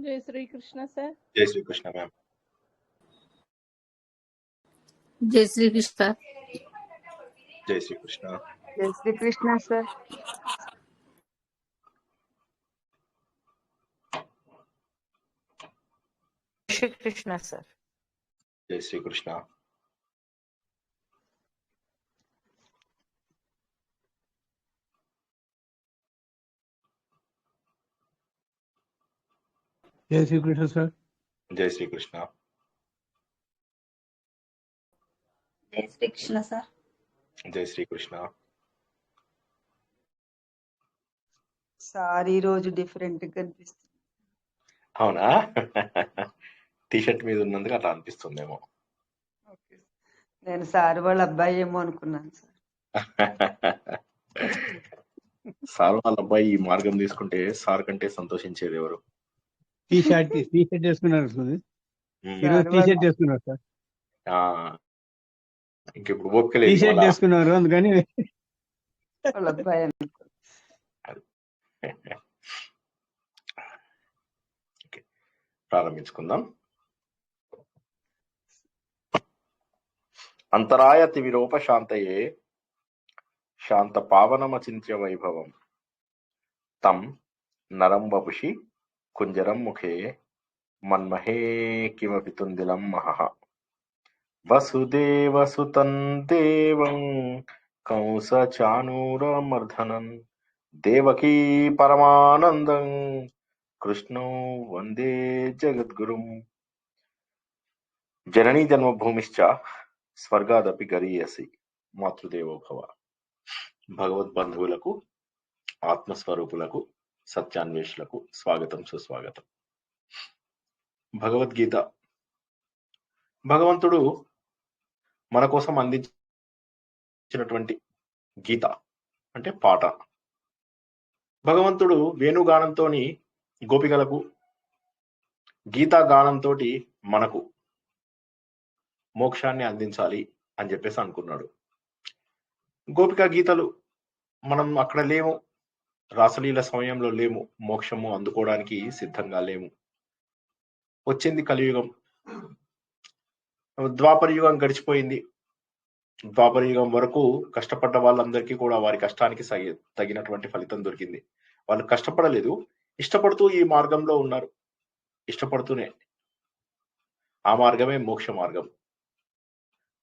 జై శ్రీకృష్ణ సార్. జై శ్రీకృష్ణ మ్యామ్. జై శ్రీకృష్ణ. జై శ్రీకృష్ణ. జై శ్రీకృష్ణ సార్. శ్రీకృష్ణ సార్. జై శ్రీకృష్ణ. జై శ్రీకృష్ణ సార్. జై శ్రీకృష్ణ. జై శ్రీకృష్ణ సార్. జై శ్రీకృష్ణ. సార్ ఈ రోజు డిఫరెంట్ గా కనిపిస్తుంది. అవునా? టీషర్ట్ మీద ఉన్నందుకు అట్లా అనిపిస్తుందేమో. నేను సార్ వాళ్ళ అబ్బాయి ఏమో అనుకున్నాను సార్. సార్ వాళ్ళ అబ్బాయి ఈ మార్గం తీసుకుంటే సార్ కంటే సంతోషించేది ఎవరు? టీ షర్ట్ వేసుకున్నారు టీ షర్ట్ వేసుకున్నారు సార్. ఇంకెప్పుడు ఓపిక టీ షర్ట్ వేసుకున్నారు అందుకని వాళ్ళ అబ్బాయి అనుకున్నాను. ప్రారంభించుకుందాం. అంతరాయ తివిరోపశాంతయే శాంత పావనమచింత్య వైభవం తం నరం వపుషి కుంజరం ముఖే మన్మహే కిమపి తుందిలం మహః వసుదేవసుతం దేవం కంసచానూరమర్ధనం దేవకీ పరమానందం కృష్ణో వందే జగద్గురుం. జననీ జన్మభూమిశ్చ స్వర్గాదపి గరీయసి మాతృదేవో భవ. భగవద్బంధువులకు, ఆత్మస్వరూపులకు, సత్యాన్వేషులకు స్వాగతం, సుస్వాగతం. భగవద్గీత భగవంతుడు మన కోసం అందించినటువంటి గీత అంటే పాట. భగవంతుడు వేణుగానంతో గోపికలకు, గీతా గానంతో మనకు మోక్షాన్ని అందించాలి అని చెప్పేసి అనుకున్నాడు. గోపికా గీతలు మనం అక్కడ లేము, రాసలీల సమయంలో లేము, మోక్షము అందుకోవడానికి సిద్ధంగా లేము. వచ్చింది కలియుగం, ద్వాపర యుగం గడిచిపోయింది. ద్వాపర యుగం వరకు కష్టపడ్డ వాళ్ళందరికీ కూడా వారి కష్టానికి తగినటువంటి ఫలితం దొరికింది. వాళ్ళు కష్టపడలేదు, ఇష్టపడుతూ ఈ మార్గంలో ఉన్నారు. ఇష్టపడుతూనే ఆ మార్గమే మోక్ష మార్గం.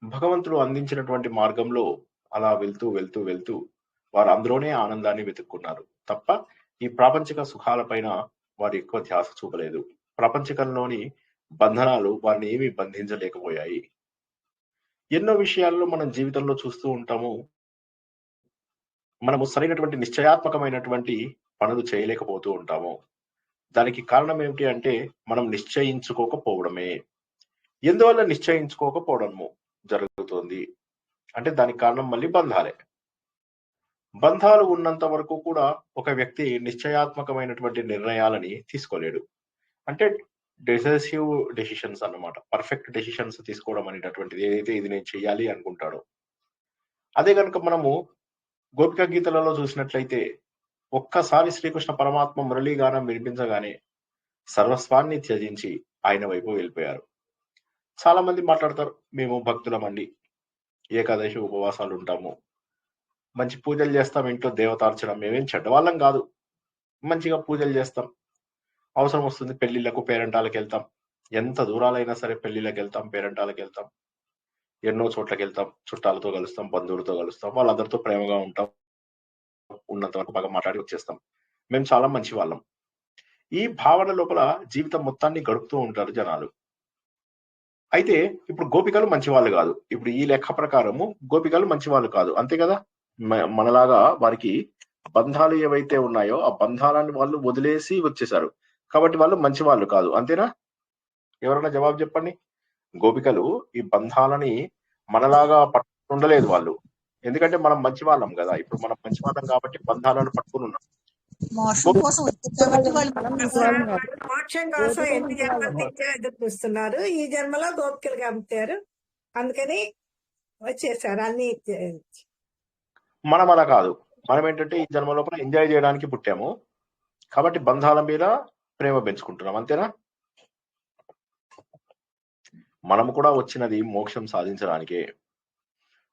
భగవంతుడు అందించినటువంటి మార్గంలో అలా వెళ్తూ వెళ్తూ వెళ్తూ వారు అందులోనే ఆనందాన్ని వెతుక్కున్నారు తప్ప ఈ ప్రాపంచిక సుఖాలపైన వారు ఎక్కువ ధ్యాస చూపలేదు. ప్రపంచకంలోని బంధనాలు వారిని ఏమీ బంధించలేకపోయాయి. ఎన్నో విషయాల్లో మనం జీవితంలో చూస్తూ ఉంటాము, మనము సరైనటువంటి నిశ్చయాత్మకమైనటువంటి పనులు చేయలేకపోతూ ఉంటాము. దానికి కారణం ఏమిటి అంటే మనం నిశ్చయించుకోకపోవడమే. ఎందువల్ల నిశ్చయించుకోకపోవడము జరుగుతుంది అంటే దానికి కారణం మళ్ళీ బంధాలే. బంధాలు ఉన్నంత వరకు కూడా ఒక వ్యక్తి నిశ్చయాత్మకమైనటువంటి నిర్ణయాలని తీసుకోలేడు. అంటే డెసిసివ్ డెసిషన్స్ అన్నమాట. పర్ఫెక్ట్ డెసిషన్స్ తీసుకోవడం అనేటటువంటిది ఏదైతే ఇది నేను చెయ్యాలి అనుకుంటాడో అదే కనుక మనము గోపికా గీతలలో చూసినట్లయితే ఒక్కసారి శ్రీకృష్ణ పరమాత్మ మురళీగానం వినిపించగానే సర్వస్వాన్ని త్యజించి ఆయన వైపు వెళ్ళిపోయారు. చాలా మంది మాట్లాడతారు, మేము భక్తులమండి, ఏకాదశి ఉపవాసాలు ఉంటాము, మంచి పూజలు చేస్తాం, ఇంట్లో దేవతార్చనం, మేమేం చెడ్డవాళ్ళం కాదు, మంచిగా పూజలు చేస్తాం, అవసరం వస్తుంది పెళ్లిళ్లకు పేరెంటాలకు వెళ్తాం, ఎంత దూరాలైనా సరే పెళ్లిళ్ళకి వెళ్తాం, పేరెంటాలకు వెళ్తాం, ఎన్నో చోట్లకి వెళ్తాం, చుట్టాలతో కలుస్తాం, బంధువులతో కలుస్తాం, వాళ్ళందరితో ప్రేమగా ఉంటాం, ఉన్నంత వరకు బాగా మాట్లాడి వచ్చేస్తాం, మేము చాలా మంచి వాళ్ళం. ఈ భావన లోపల జీవితం మొత్తాన్ని గడుపుతూ ఉంటారు జనాలు. అయితే ఇప్పుడు గోపికలు మంచి వాళ్ళు కాదు. ఇప్పుడు ఈ లెక్క ప్రకారము గోపికలు మంచి వాళ్ళు కాదు, అంతే కదా. మనలాగా వారికి బంధాలు ఏవైతే ఉన్నాయో ఆ బంధాలను వాళ్ళు వదిలేసి వచ్చేసారు కాబట్టి వాళ్ళు మంచి వాళ్ళు కాదు, అంతేనా? ఎవరైనా జవాబు చెప్పండి. గోపికలు ఈ బంధాలని మనలాగా ఉండలేదు వాళ్ళు, ఎందుకంటే మనం మంచి వాళ్ళం కదా. ఇప్పుడు మనం మంచి వాళ్ళం కాబట్టి బంధాలను పట్టుకుని ఉన్నాం. మోక్షం కోసం ఎన్ని జన్మల నుంచో ఎదురు చూస్తున్నారు, ఈ జన్మలో గోపికలుగా అమ్ముతారు, అందుకని వచ్చేసారు అన్ని. మనం అలా కాదు, మనం ఏంటంటే ఈ జన్మ లోపల ఎంజాయ్ చేయడానికి పుట్టాము కాబట్టి బంధాల మీద ప్రేమ పెంచుకుంటున్నాం. అంతేనా? మనము కూడా వచ్చినది మోక్షం సాధించడానికే.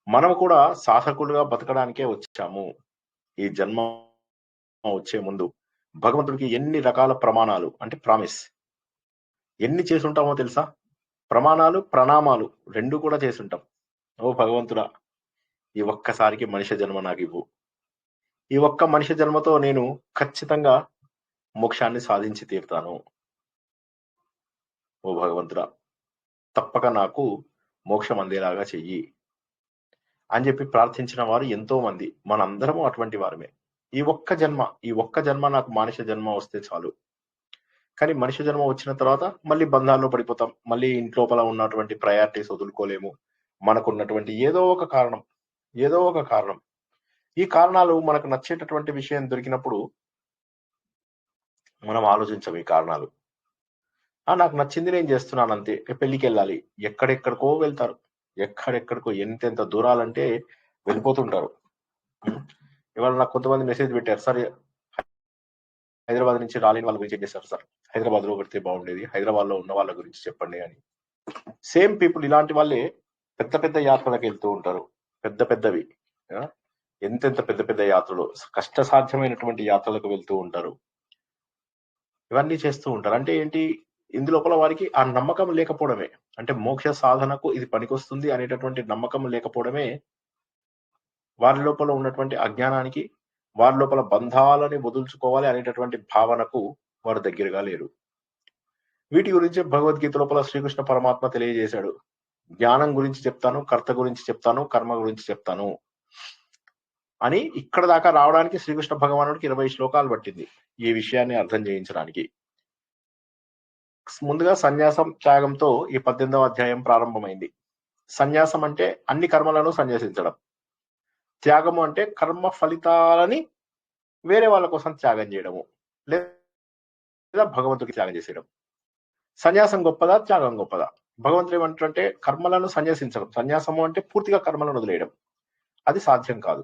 మనము కూడా సాధకులుగా బతకడానికే వచ్చాము. ఈ జన్మ వచ్చే ముందు భగవంతుడికి ఎన్ని రకాల ప్రమాణాలు అంటే ప్రామిస్ ఎన్ని చేసుంటామో తెలుసా? ప్రమాణాలు, ప్రణామాలు 2 కూడా చేసుంటాం. ఓ భగవంతుడా, ఈ ఒక్కసారికి మనిషి జన్మ నాకు ఇవ్వు. ఈ ఒక్క మనిషి జన్మతో నేను ఖచ్చితంగా మోక్షాన్ని సాధించి తీరుతాను. ఓ భగవంతుడా, తప్పక నాకు మోక్షం అందేలాగా చెయ్యి అని చెప్పి ప్రార్థించిన వారు ఎంతో మంది. మనందరము అటువంటి వారమే. ఈ ఒక్క జన్మ నాకు మనిషి జన్మ వస్తే చాలు. కానీ మనిషి జన్మ వచ్చిన తర్వాత మళ్ళీ బంధాల్లో పడిపోతాం. మళ్ళీ ఇంట్లోపల ఉన్నటువంటి ప్రయారిటీస్ వదులుకోలేము. మనకున్నటువంటి ఏదో ఒక కారణం ఈ కారణాలు మనకు నచ్చేటటువంటి విషయం దొరికినప్పుడు మనం ఆలోచించం ఈ కారణాలు. నాకు నచ్చింది నేను చేస్తున్నాను అంతే. పెళ్లికి వెళ్ళాలి, ఎక్కడెక్కడికో వెళ్తారు. ఎక్కడెక్కడికో ఎంతెంత దూరాలంటే వెళ్ళిపోతుంటారు. ఇవాళ నాకు కొంతమంది మెసేజ్ పెట్టారు, సార్ హైదరాబాద్ నుంచి రాలేని వాళ్ళ గురించి ఏం చేస్తారు సార్, హైదరాబాద్ లో పెడితే బాగుండేది, హైదరాబాద్ లో ఉన్న వాళ్ళ గురించి చెప్పండి అని. సేమ్ పీపుల్ ఇలాంటి వాళ్ళే పెద్ద పెద్ద యాత్రలకు వెళ్తూ ఉంటారు. పెద్దవి ఎంతెంత పెద్ద యాత్రలు, కష్టసాధ్యమైనటువంటి యాత్రలకు వెళ్తూ ఉంటారు. ఇవన్నీ చేస్తూ ఉంటారు. అంటే ఏంటి? ఇందులోపల వారికి ఆ నమ్మకం లేకపోవడమే, అంటే మోక్ష సాధనకు ఇది పనికొస్తుంది అనేటటువంటి నమ్మకం లేకపోవడమే వారి లోపల ఉన్నటువంటి అజ్ఞానానికి, వారి లోపల బంధాలని వదులుచుకోవాలి అనేటటువంటి భావనకు వారు దగ్గరగా లేరు. వీటి గురించి భగవద్గీత లోపల శ్రీకృష్ణ పరమాత్మ తెలియజేశాడు. జ్ఞానం గురించి చెప్తాను, కర్త గురించి చెప్తాను, కర్మ గురించి చెప్తాను అని. ఇక్కడ దాకా రావడానికి శ్రీకృష్ణ భగవానుడికి 20 శ్లోకాలు పట్టింది ఈ విషయాన్ని అర్థం చేయించడానికి. ముందుగా సన్యాసం త్యాగంతో ఈ 18వ అధ్యాయం ప్రారంభమైంది. సన్యాసం అంటే అన్ని కర్మలను సన్యాసించడం. త్యాగము అంటే కర్మ ఫలితాలని వేరే వాళ్ళ కోసం త్యాగం చేయడము, లేదా భగవంతుడికి త్యాగం చేసేయడం. సన్యాసం గొప్పదా, త్యాగం గొప్పదా? భగవంతుడు ఏమంటారంటే కర్మలను సన్యాసించడం. సన్యాసము అంటే పూర్తిగా కర్మలను వదిలేయడం. అది సాధ్యం కాదు.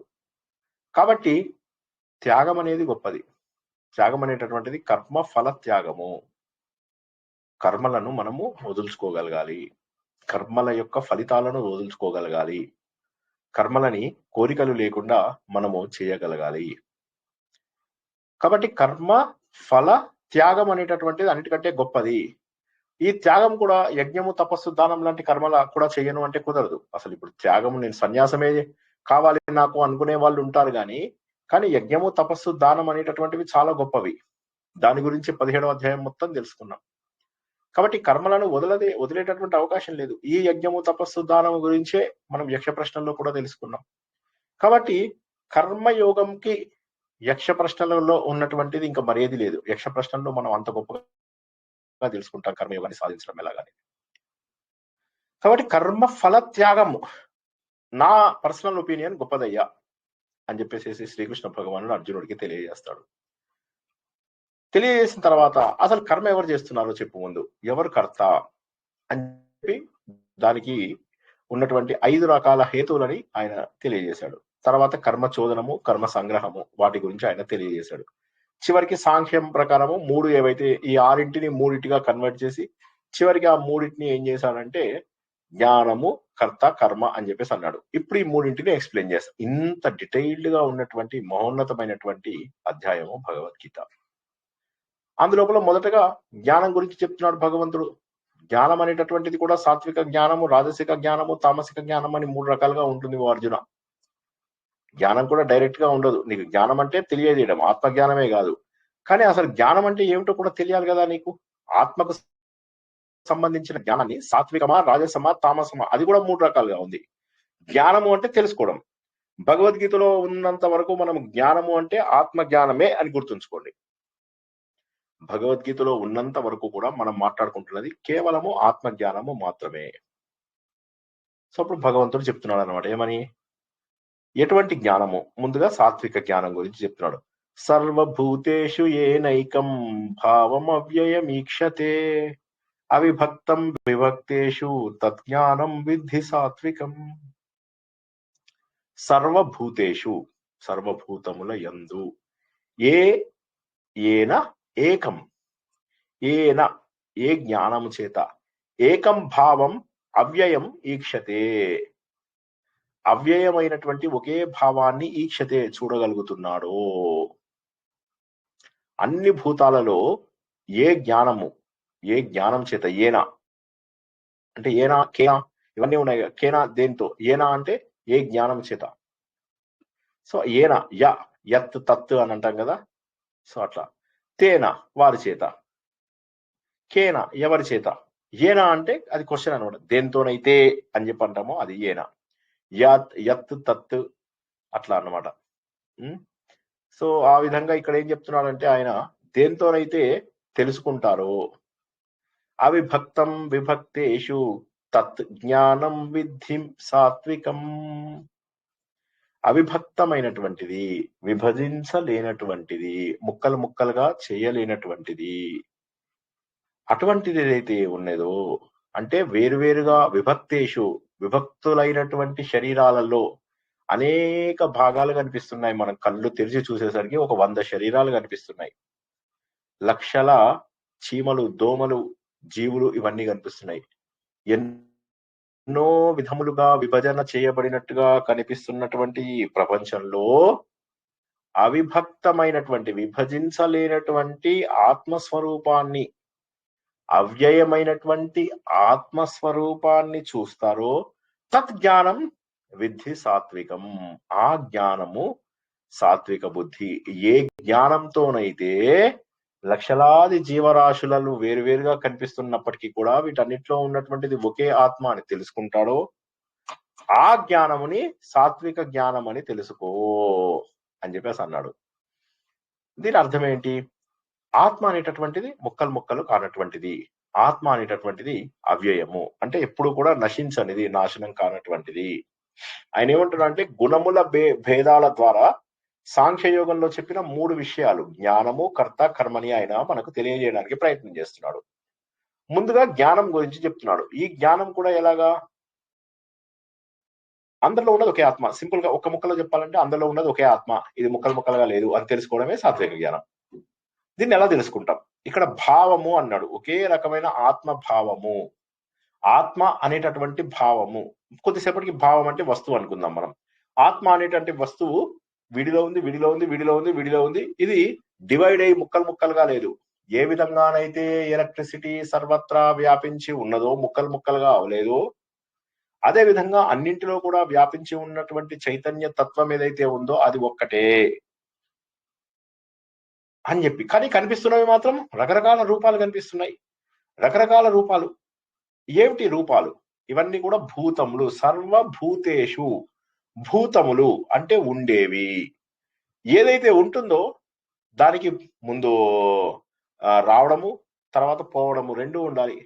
కాబట్టి త్యాగం అనేది గొప్పది. త్యాగం అనేటటువంటిది కర్మ ఫల త్యాగము. కర్మలను మనము వదులుచుకోగలగాలి, కర్మల యొక్క ఫలితాలను వదులుచుకోగలగాలి, కర్మలని కోరికలు లేకుండా మనము చేయగలగాలి. కాబట్టి కర్మ ఫల త్యాగం అనేటటువంటిది అన్నిటికంటే గొప్పది. ఈ త్యాగం కూడా యజ్ఞము, తపస్సు, దానం లాంటి కర్మల కూడా చేయను అంటే కుదరదు. అసలు ఇప్పుడు త్యాగము, నేను సన్యాసమే కావాలి నాకు అనుకునే వాళ్ళు ఉంటారు కానీ యజ్ఞము, తపస్సు, దానం అనేటటువంటివి చాలా గొప్పవి. దాని గురించి 17వ అధ్యాయం మొత్తం తెలుసుకున్నాం. కాబట్టి కర్మలను వదిలేటటువంటి అవకాశం లేదు. ఈ యజ్ఞము, తపస్సు, దానము గురించే మనం యక్ష ప్రశ్నల్లో కూడా తెలుసుకున్నాం. కాబట్టి కర్మయోగంకి యక్ష ప్రశ్నలలో ఉన్నటువంటిది ఇంకా మరేది లేదు. యక్ష ప్రశ్నల్లో మనం అంత గొప్పగా తెలుసుకుంటాం కర్మయోగాన్ని సాధించడం ఎలాగని. కాబట్టి కర్మ ఫల త్యాగము నా పర్సనల్ ఒపీనియన్ గొప్పదయ్యా అని చెప్పేసి శ్రీకృష్ణ భగవానుడు అర్జునుడికి తెలియజేస్తాడు. తెలియజేసిన తర్వాత అసలు కర్మ ఎవరు చేస్తున్నారో చెప్పు, ముందు ఎవరు కర్త అని చెప్పి దానికి ఉన్నటువంటి 5 రకాల హేతువులని ఆయన తెలియజేశాడు. తర్వాత కర్మ చోదనము, కర్మ సంగ్రహము, వాటి గురించి ఆయన తెలియజేశాడు. చివరికి సాంఖ్యం ప్రకారము 3 ఏవైతే ఈ 6ంటిని 3టిగా కన్వర్ట్ చేసి చివరికి ఆ 3టిని ఏం చేశాడంటే జ్ఞానము, కర్త, కర్మ అని చెప్పేసి అన్నాడు. ఇప్పుడు ఈ 3ంటిని ఎక్స్ప్లెయిన్ చేస్తాం. ఇంత డీటెయిల్డ్ గా ఉన్నటువంటి మహోన్నతమైనటువంటి అధ్యాయము భగవద్గీత. అందులోపల మొదటగా జ్ఞానం గురించి చెప్తున్నాడు భగవంతుడు. జ్ఞానం అనేటటువంటిది కూడా సాత్విక జ్ఞానము, రాజసిక జ్ఞానము, తామసిక జ్ఞానం అని 3 రకాలుగా ఉంటుంది ఓ అర్జున. జ్ఞానం కూడా డైరెక్ట్ గా ఉండదు. నీకు జ్ఞానం అంటే తెలియజేయడం, ఆత్మజ్ఞానమే కాదు. కానీ అసలు జ్ఞానం అంటే ఏమిటో కూడా తెలియాలి కదా నీకు. ఆత్మకు సంబంధించిన జ్ఞానాన్ని సాత్వికమా, రాజసమా, తామసమా, అది కూడా 3 రకాలుగా ఉంది. జ్ఞానము అంటే తెలుసుకోవడం. భగవద్గీతలో ఉన్నంత వరకు మనం జ్ఞానము అంటే ఆత్మ జ్ఞానమే అని గుర్తుంచుకోండి. భగవద్గీతలో ఉన్నంత వరకు కూడా మనం మాట్లాడుకుంటున్నది కేవలము ఆత్మ జ్ఞానము మాత్రమే. సో అప్పుడు భగవంతుడు చెప్తున్నాడు అనమాట, ఏమని? ఎటువంటి జ్ఞానము? ముందుగా సాత్విక జ్ఞానం గురించి చెప్తున్నాడు. సర్వభూతేషు ఏనైకం భావం అవ్యయమీక్షతే అవిభక్తం విభక్తేషు తజ్ఞానం విద్ధి సాత్వికం. సర్వభూతేషు, సర్వభూతముల యందు, ఏన ఏకం, ఏన ఏ జ్ఞానము చేత ఏకం భావం అవ్యయం ఈక్షతే అవ్యయమైనటువంటి ఒకే భావాన్ని ఈక్షతే చూడగలుగుతున్నాడు. అన్ని భూతాలలో ఏ జ్ఞానం చేత ఏనా అంటే ఏనా కేనా ఇవన్నీ ఉన్నాయి కదా. కేనా దేంతో, ఏనా అంటే ఏ జ్ఞానం చేత. సో ఏనా యత్ తత్ అని అంటాం కదా. సో అట్లా తేనా వారి చేత, కేనా ఎవరి చేత, ఏనా అంటే అది క్వశ్చన్ అనమాట. దేంతోనైతే అని చెప్పి అంటామో అది ఏనా, యత్ తత్ అట్లా అన్నమాట. సో ఆ విధంగా ఇక్కడ ఏం చెప్తున్నాడంటే ఆయన దేంతోనైతే తెలుసుకుంటారో అవిభక్తం విభక్తేషు తత్ జ్ఞానం విద్ధి సాత్వికం. అవిభక్తమైనటువంటిది, విభజించలేనటువంటిది, ముక్కలు ముక్కలుగా చేయలేనటువంటిది, అటువంటిది ఏదైతే ఉన్నదో అంటే వేరువేరుగా విభక్తులైనటువంటి శరీరాలలో అనేక భాగాలు కనిపిస్తున్నాయి. మనం కళ్ళు తెరిచి చూసేసరికి ఒక 100 శరీరాలు కనిపిస్తున్నాయి. లక్షల చీమలు, దోమలు, జీవులు ఇవన్నీ కనిపిస్తున్నాయి. ఎన్నో విధములుగా విభజన చేయబడినట్టుగా కనిపిస్తున్నటువంటి ఈ ప్రపంచంలో అవిభక్తమైనటువంటి, విభజించలేనటువంటి ఆత్మస్వరూపాన్ని, అవ్యయమైనటువంటి ఆత్మస్వరూపాన్ని చూస్తారో తత్ జ్ఞానం విద్ధి సాత్వికం. ఆ జ్ఞానము సాత్విక బుద్ధి. ఏ జ్ఞానంతోనైతే లక్షలాది జీవరాశులను వేరువేరుగా కనిపిస్తున్నప్పటికీ కూడా వీటన్నిటిలో ఉన్నటువంటిది ఒకే ఆత్మ అని తెలుసుకుంటాడో ఆ జ్ఞానముని సాత్విక జ్ఞానం అని తెలుసుకో అని చెప్పేసి అన్నాడు. దీని అర్థం ఏంటి? ఆత్మ అనేటటువంటిది ముక్కలు ముక్కలు కానటువంటిది, ఆత్మ అనేటటువంటిది అవ్యయము, అంటే ఎప్పుడు కూడా నశించనిది, నాశనం కానటువంటిది. ఆయన ఏమంటున్నా అంటే గుణముల భేదాల ద్వారా సాంఖ్యయోగంలో చెప్పిన 3 విషయాలు జ్ఞానము, కర్త, కర్మని ఆయన మనకు తెలియజేయడానికి ప్రయత్నం చేస్తున్నాడు. ముందుగా జ్ఞానం గురించి చెప్తున్నాడు. ఈ జ్ఞానం కూడా ఎలాగా? అందరిలో ఉన్నది ఒకే ఆత్మ. సింపుల్ గా ఒక్క ముక్కలో చెప్పాలంటే అందరిలో ఉన్నది ఒకే ఆత్మ, ఇది ముక్కలు ముక్కలుగా లేదు అని తెలుసుకోవడమే సాత్విక జ్ఞానం. దీన్ని ఎలా తెలుసుకుంటాం? ఇక్కడ భావము అన్నాడు, ఒకే రకమైన ఆత్మ భావము. ఆత్మ అనేటటువంటి భావము, కొద్దిసేపటికి భావం అంటే వస్తువు అనుకుందాం మనం. ఆత్మ అనేటువంటి వస్తువు వీడిలో ఉంది, వీడిలో ఉంది, వీడిలో ఉంది, వీడిలో ఉంది. ఇది డివైడ్ అయ్యి ముక్కలు ముక్కలుగా లేదు. ఏ విధంగానైతే ఎలక్ట్రిసిటీ సర్వత్రా వ్యాపించి ఉన్నదో, ముక్కలు ముక్కలుగా అవలేదో, అదే విధంగా అన్నింటిలో కూడా వ్యాపించి ఉన్నటువంటి చైతన్య తత్వం ఏదైతే ఉందో అది ఒక్కటే అని చెప్పి. కానీ కనిపిస్తున్నవి మాత్రం రకరకాల రూపాలు కనిపిస్తున్నాయి. రకరకాల రూపాలు. ఏమిటి రూపాలు? ఇవన్నీ కూడా భూతములు. సర్వభూతేషు, భూతములు అంటే ఉండేవి. ఏదైతే ఉంటుందో దానికి ముందు రావడము, తర్వాత పోవడము రెండు ఉండాలి.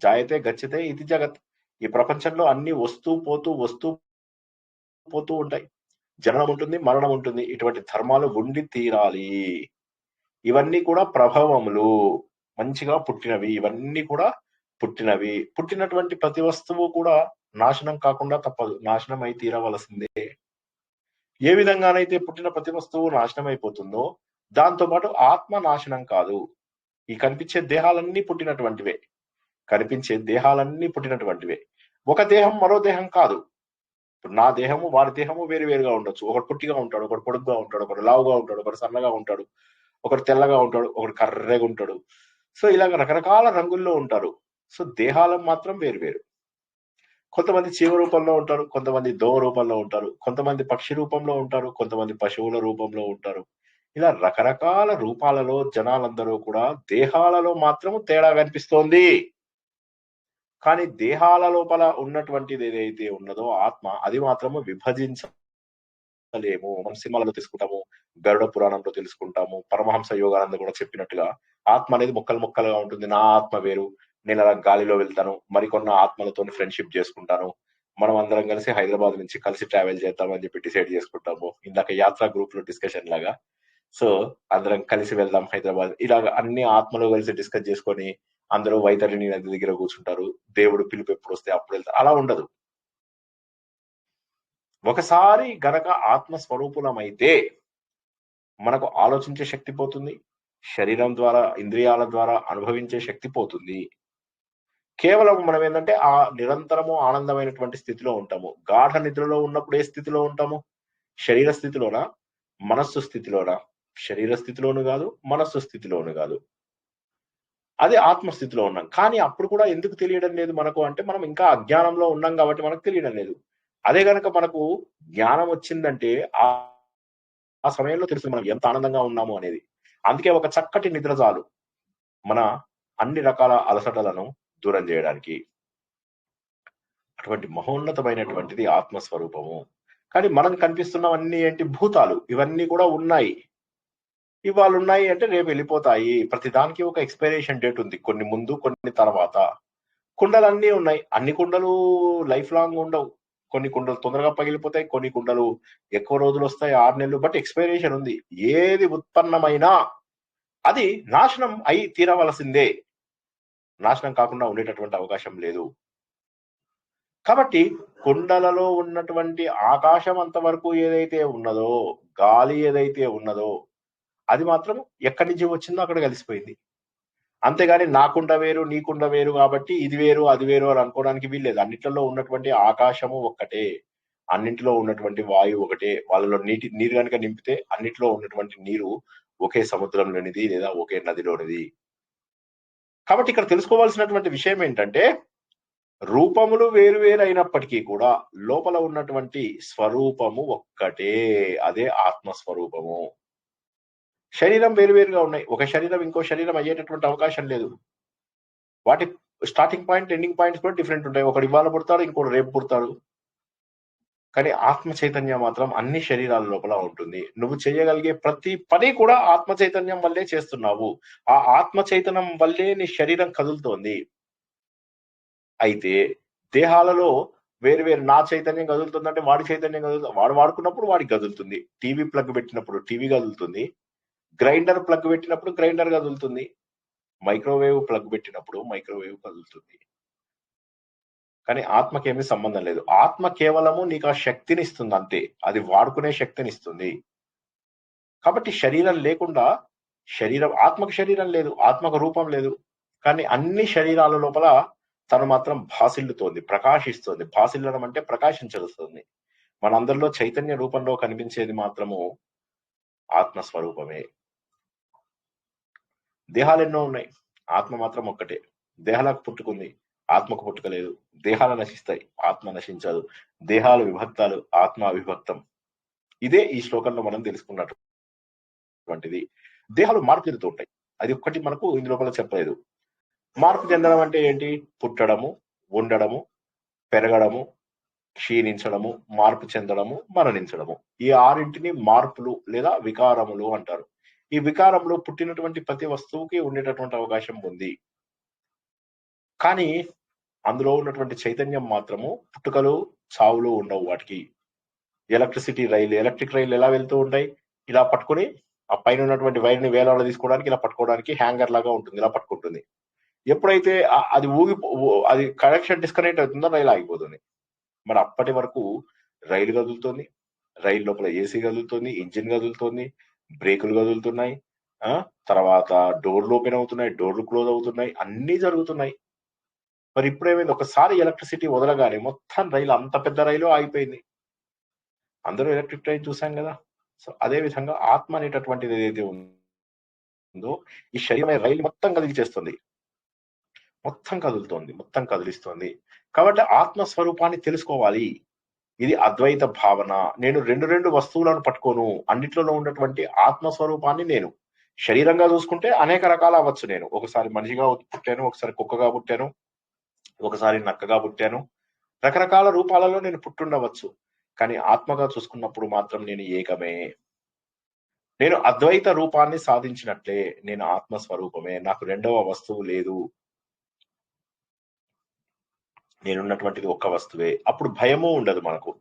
జాయతే గచ్చతే ఇది జగత్. ఈ ప్రపంచంలో అన్ని వస్తూ పోతూ ఉంటాయి. జననం ఉంటుంది, మరణం ఉంటుంది. ఇటువంటి ధర్మాలు ఉండి తీరాలి. ఇవన్నీ కూడా ప్రభావములు, మంచిగా పుట్టినవి. ఇవన్నీ కూడా పుట్టినవి. పుట్టినటువంటి ప్రతి వస్తువు కూడా నాశనం కాకుండా తప్పదు, నాశనం అయి తీరవలసిందే. ఏ విధంగానైతే పుట్టిన ప్రతి వస్తువు నాశనం అయిపోతుందో దాంతో పాటు ఆత్మ నాశనం కాదు. ఈ కనిపించే దేహాలన్నీ పుట్టినటువంటివే. కనిపించే దేహాలన్నీ పుట్టినటువంటివే. ఒక దేహం మరో దేహం కాదు. నా దేహము వారి దేహము వేరు వేరుగా ఉండొచ్చు. ఒకడు పుట్టిగా ఉంటాడు, ఒకడు పొడుగ్గా ఉంటాడు, ఒకడు లావుగా ఉంటాడు, ఒకడు సన్నగా ఉంటాడు, ఒకడు తెల్లగా ఉంటాడు, ఒకడు కర్రెగా ఉంటాడు. సో ఇలాగ రకరకాల రంగుల్లో ఉంటారు. సో దేహాలు మాత్రం వేరు వేరు. కొంతమంది చీమ రూపంలో ఉంటారు, కొంతమంది దోమ రూపంలో ఉంటారు, కొంతమంది పక్షి రూపంలో ఉంటారు, కొంతమంది పశువుల రూపంలో ఉంటారు. ఇలా రకరకాల రూపాలలో జనాలందరూ కూడా దేహాలలో మాత్రం తేడా కనిపిస్తోంది. కానీ దేహాల లోపల ఉన్నటువంటిది ఏదైతే ఉన్నదో ఆత్మ, అది మాత్రము విభజించలేము. మనం సినిమాలలో తెలుసుకుంటాము, గరుడ పురాణంలో తెలుసుకుంటాము, పరమహంస యోగానంద కూడా చెప్పినట్టుగా ఆత్మ అనేది ముక్కలు ముక్కలుగా ఉంటుంది. నా ఆత్మ వేరు, నేను అలా గాలిలో వెళ్తాను, మరికొన్న ఆత్మలతో ఫ్రెండ్షిప్ చేసుకుంటాను, మనం అందరం కలిసి హైదరాబాద్ నుంచి కలిసి ట్రావెల్ చేద్దామని చెప్పి డిసైడ్ చేసుకుంటాము. ఇందాక యాత్రా గ్రూప్ లో డిస్కషన్ లాగా. సో అందరం కలిసి వెళ్దాం హైదరాబాద్. ఇలాగ అన్ని ఆత్మలు కలిసి డిస్కస్ చేసుకొని అందరూ వైతరిణి నది దగ్గర కూర్చుంటారు. దేవుడు పిలుపు ఎప్పుడు వస్తే అప్పుడు వెళ్తారు. అలా ఉండదు. ఒకసారి గనక ఆత్మస్వరూపులమైతే మనకు ఆలోచించే శక్తి పోతుంది, శరీరం ద్వారా, ఇంద్రియాల ద్వారా అనుభవించే శక్తి పోతుంది. కేవలం మనం ఏంటంటే ఆ నిరంతరము ఆనందమైనటువంటి స్థితిలో ఉంటాము. గాఢ నిద్రలో ఉన్నప్పుడు ఏ స్థితిలో ఉంటాము? శరీర స్థితిలోనా? మనస్సు స్థితిలోనా? శరీర స్థితిలోను గాదు, మనస్సు స్థితిలోను గాదు. అదే ఆత్మస్థితిలో ఉన్నాం. కానీ అప్పుడు కూడా ఎందుకు తెలియడం లేదు మనకు అంటే, మనం ఇంకా అజ్ఞానంలో ఉన్నాం గాబట్టి మనకు తెలియడం లేదు. అదే గనక మనకు జ్ఞానం వచ్చిందంటే ఆ సమయంలో తెలుస్తుంది మనం ఎంత ఆనందంగా ఉన్నాము అనేది. అందుకే ఒక చక్కటి నిద్ర చాలు మన అన్ని రకాల అలసటలను దూరం జేయడానికి. అటువంటి మహోన్నతమైనటువంటిది ఆత్మస్వరూపము. కానీ మనకు కనిపిస్తున్నవన్నీ ఏంటి? భూతాలు. ఇవన్నీ కూడా ఉన్నాయి. ఇవాళున్నాయి అంటే రేపెళ్ళిపోతాయి. ప్రతిదానికి ఒక ఎక్స్‌పైరేషన్ డేట్ ఉంది. కొన్ని ముందు, కొన్ని తర్వాత. కుండలన్నీ ఉన్నాయి. అన్ని కుండలు లైఫ్ లాంగ్ ఉండవు. కొన్ని కుండలు తొందరగా పగిలిపోతాయి. కొన్ని కుండలు ఎక్కువ రోజులొస్తాయి. 6 నెలలు. బట్ ఎక్స్‌పైరేషన్ ఉంది. ఏది ఉత్పన్నమైనా అది నాశనం అయి తీరవలసిందే. నాశనం కాకుండా ఉండేటటువంటి అవకాశం లేదు. కాబట్టి కుండలలో ఉన్నటువంటి ఆకాశం అంతవరకు ఏదైతే ఉన్నదో, గాలి ఏదైతే ఉన్నదో, అది మాత్రం ఎక్కడి నుంచి వచ్చిందో అక్కడ కలిసిపోయింది. అంతేగాని నా కుండ వేరు, నీ కుండ వేరు గాబట్టి ఇది వేరు, అది వేరు అని అనుకోవడానికి వీల్లేదు. అన్నిట్లలో ఉన్నటువంటి ఆకాశము ఒక్కటే. అన్నింటిలో ఉన్నటువంటి వాయువు ఒకటే. వాళ్ళలో నీరు గనుక నింపితే అన్నిట్లో ఉన్నటువంటి నీరు ఒకే సముద్రంలోనిది లేదా ఒకే నదిలోనిది. కాబట్టి ఇక్కడ తెలుసుకోవాల్సినటువంటి విషయం ఏంటంటే, రూపములు వేరు వేరు అయినప్పటికీ కూడా లోపల ఉన్నటువంటి స్వరూపము ఒక్కటే. అదే ఆత్మస్వరూపము. శరీరం వేరు వేరుగా ఉన్నాయి. ఒక శరీరం ఇంకో శరీరం అయ్యేటటువంటి అవకాశం లేదు. వాటి స్టార్టింగ్ పాయింట్, ఎండింగ్ పాయింట్స్ కూడా డిఫరెంట్ ఉంటాయి. ఒకడు ఇవాళ పుడతాడు, ఇంకోడు రేపు పుడతాడు. కానీ ఆత్మ చైతన్యం మాత్రం అన్ని శరీరాల లోపల ఉంటుంది. నువ్వు చేయగలిగే ప్రతి పని కూడా ఆత్మ చైతన్యం వల్లే చేస్తున్నావు. ఆ ఆత్మ చైతన్యం వల్లే నీ శరీరం కదులుతోంది. అయితే దేహాలలో వేరు వేరు నా చైతన్యం కదులుతుందంటే వాడి చైతన్యం కదులుతుంది. వాడు వాడుకున్నప్పుడు వాడికి కదులుతుంది. టీవీ ప్లగ్ పెట్టినప్పుడు టీవీ కదులుతుంది. గ్రైండర్ ప్లగ్ పెట్టినప్పుడు గ్రైండర్ కదులుతుంది. మైక్రోవేవ్ ప్లగ్ పెట్టినప్పుడు మైక్రోవేవ్ కదులుతుంది. కానీ ఆత్మకేమీ సంబంధం లేదు. ఆత్మ కేవలము నీకు ఆ శక్తినిస్తుంది అంతే. అది వాడుకునే శక్తినిస్తుంది. కాబట్టి శరీరం లేకుండా ఆత్మకు శరీరం లేదు. ఆత్మకు రూపం లేదు. కానీ అన్ని శరీరాల లోపల తను మాత్రం భాసిల్లుతోంది, ప్రకాశిస్తోంది. భాసిల్లడం అంటే ప్రకాశించలుస్తుంది. మనందరిలో చైతన్య రూపంలో కనిపించేది మాత్రము ఆత్మస్వరూపమే. దేహాలెన్నో ఉన్నాయి. ఆత్మ మాత్రం ఒక్కటే. దేహాలకు పుట్టుకుంది. ఆత్మకు పుట్టుక లేదు. దేహాలు నశిస్తాయి. ఆత్మ నశించదు. దేహాలు విభక్తాలు. ఆత్మ అవిభక్తం. ఇదే ఈ శ్లోకంలో మనం తెలుసుకున్నటువంటిది. దేహాలు మార్పు చెందుతూ ఉంటాయి. అది ఒక్కటి మనకు ఇందులోపల చెప్పలేదు. మార్పు చెందడం అంటే ఏంటి? పుట్టడము, ఉండడము, పెరగడము, క్షీణించడము, మార్పు చెందడము, మరణించడము. ఈ ఆరింటిని మార్పులు లేదా వికారములు అంటారు. ఈ వికారంలో పుట్టినటువంటి ప్రతి వస్తువుకి ఉండేటటువంటి అవకాశం ఉంది. కానీ అందులో ఉన్నటువంటి చైతన్యం మాత్రము పుట్టుకలు, చావులు ఉండవు వాటికి. ఎలక్ట్రిక్ రైలు ఎలా వెళ్తూ ఉంటాయి? ఇలా పట్టుకొని ఆ పైన ఉన్నటువంటి వైర్‌ని వేలాడ తీసుకోవడానికి ఇలా పట్టుకోవడానికి హ్యాంగర్ లాగా ఉంటుంది. ఇలా పట్టుకుంటుంది. ఎప్పుడైతే అది అది కనెక్షన్ డిస్కనెక్ట్ అవుతుందో రైలు ఆగిపోతుంది. మరి అప్పటి వరకు రైలు కదులుతోంది. రైలు లోపల ఏసీ కదులుతోంది, ఇంజిన్ కదులుతోంది, బ్రేకులు కదులుతున్నాయి. తర్వాత డోర్‌లు ఓపెన్ అవుతున్నాయి, డోర్‌లు క్లోజ్ అవుతున్నాయి. అన్నీ జరుగుతున్నాయి. మరి ఇప్పుడేమైంది? ఒకసారి ఎలక్ట్రిసిటీ వదలగానే మొత్తం రైలు, అంత పెద్ద రైలు ఆగిపోయింది. అందరూ ఎలక్ట్రిక్ ట్రైన్ చూసాం గదా! సో అదే విధంగా ఆత్మ అనేటటువంటిది ఏదైతే ఉందో ఈ శరీరమే రైలు మొత్తం కదిలిచేస్తుంది. మొత్తం కదులుతోంది. మొత్తం కదిలిస్తోంది. కాబట్టి ఆత్మ స్వరూపాన్ని తెలుసుకోవాలి. ఇది అద్వైత భావన. నేను రెండు వస్తువులను పట్టుకోను. అన్నిట్లలో ఉన్నటువంటి ఆత్మ స్వరూపాన్ని నేను. శరీరంగా చూసుకుంటే అనేక రకాలు అవ్వచ్చు నేను. ఒకసారి మనిషిగా పుట్టాను, ఒకసారి కుక్కగా పుట్టాను, ఒకసారి నక్కగా పుట్టాను. రకరకాల రూపాలలో నేను పుట్టుండవచ్చు. కానీ ఆత్మగా చూసుకున్నప్పుడు మాత్రం నేను ఏకమే. నేను అద్వైత రూపాన్ని సాధించినట్లే. నేను ఆత్మ స్వరూపమే. నాకు రెండవ వస్తువు లేదు. నేనున్నటువంటిది ఒక్క వస్తువే. అప్పుడు భయము ఉండదు మనకు.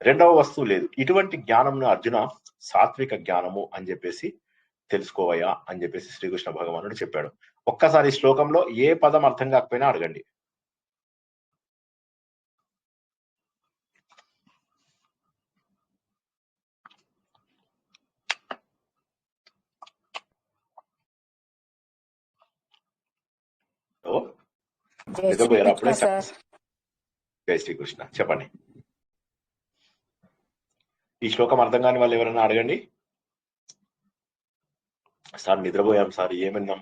రెండవ వస్తువు లేదు. ఇటువంటి జ్ఞానంను అర్జున సాత్విక జ్ఞానము అని చెప్పేసి తెలుసుకోవయ్యా అని చెప్పేసి శ్రీకృష్ణ భగవానుడు చెప్పాడు. ఒక్కసారి శ్లోకంలో ఏ పదం అర్థం కాకపోయినా అడగండి. నిద్రపోయారు అప్పుడే. జై శ్రీకృష్ణ. చెప్పండి. ఈ శ్లోకం అర్థం కాని వాళ్ళు ఎవరైనా అడగండి. సార్ నిద్రపోయాం సార్, ఏమన్నాం?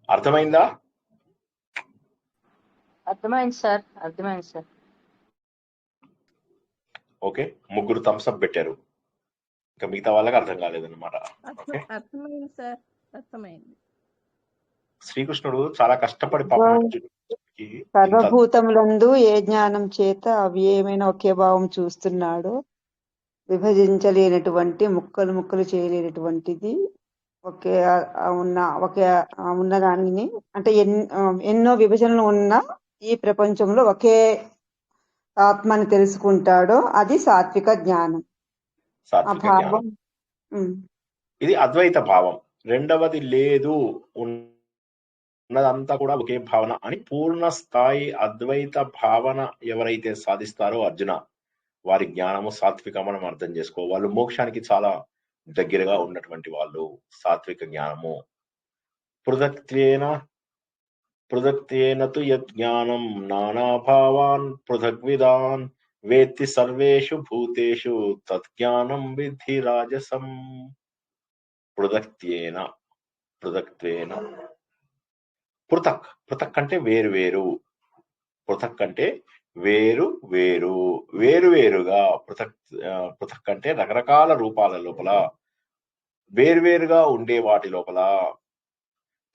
అర్థమైందా? అర్థమైంది సార్, అర్థమైంది సార్. ఓకే, ముగ్గురు థమ్స్అప్ పెట్టారు, ఇంకా మిగతా వాళ్ళకి అర్థం కాలేదన్నమాట. ఓకే, అర్థమైంది సార్, అర్థమైంది. శ్రీకృష్ణుడు చాలా కష్టపడి పాపం సర్వభూతములందు ఏ జ్ఞానం చేత అవ్యయమైన ఒకే భావం చూస్తున్నాడు, విభజించలేనటువంటి ముక్కలు ముక్కలు చేయలేనటువంటిది ఒకే ఉన్న దానిని, అంటే ఎన్నో విభజనలు ఉన్న ఈ ప్రపంచంలో ఒకే ఆత్మని తెలుసుకుంటాడో అది సాత్విక జ్ఞానం. సాత్విక జ్ఞానం. ఇది అద్వైత భావం. రెండవది లేదు, ఉన్నదంతా కూడా ఒకే భావన అని పూర్ణ స్థాయి అద్వైత భావన ఎవరైతే సాధిస్తారో అర్జున, వారి జ్ఞానము సాత్వికం మనం అర్థం చేసుకో. వాళ్ళు మోక్షానికి చాలా దగ్గరగా ఉన్నటువంటి వాళ్ళు. సాత్విక జ్ఞానము. పృథక్త్వేన తు యజ్ఞానం నానాభావాన్ పృథగ్విదాన్ వేత్తి సర్వేషు భూతేషు తజ్ఞానం విద్ధి రాజసం. పృథక్త్వేన పృథక్ అంటే వేరు వేరు. పృథక్ అంటే వేరు వేరు, వేరువేరుగా. పృథక్ అంటే రకరకాల రూపాల లోపల, వేరువేరుగా ఉండే వాటి లోపల.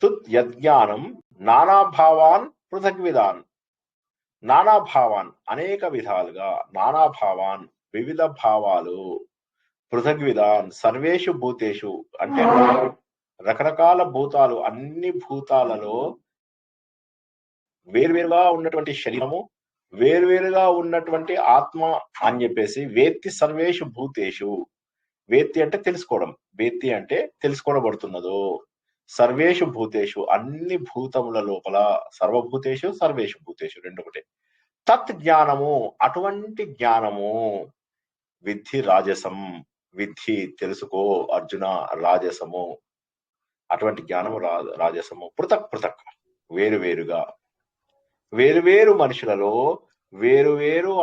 తుత్ యజ్ఞానం నానాభావాన్ పృథగ్విదాన్. నానాభావాన్ అనేక విధాలుగా, నానాభావాన్ వివిధ భావాలు, పృథగ్విదాన్ సర్వేషు భూతేషు అంటే రకరకాల భూతాలు, అన్ని భూతాలలో వేరువేరుగా ఉన్నటువంటి శరీరము, వేరువేరుగా ఉన్నటువంటి ఆత్మ అని చెప్పేసి వేత్తి సర్వేషు భూతేషు. వేత్తి అంటే తెలుసుకోవడం, వేత్తి అంటే తెలుసుకోబడుతున్నదో. సర్వేషు భూతేషు అన్ని భూతముల లోపల, సర్వభూతేషు సర్వేషు భూతేషు రెండు ఒకటే. తత్ జ్ఞానము అటువంటి జ్ఞానము విద్ధి రాజసం. విద్ధి తెలుసుకో అర్జున, రాజసము. అటువంటి జ్ఞానము రాజసము. పృథక్ వేరువేరుగా, వేరువేరు మనుషులలో వేరువేరు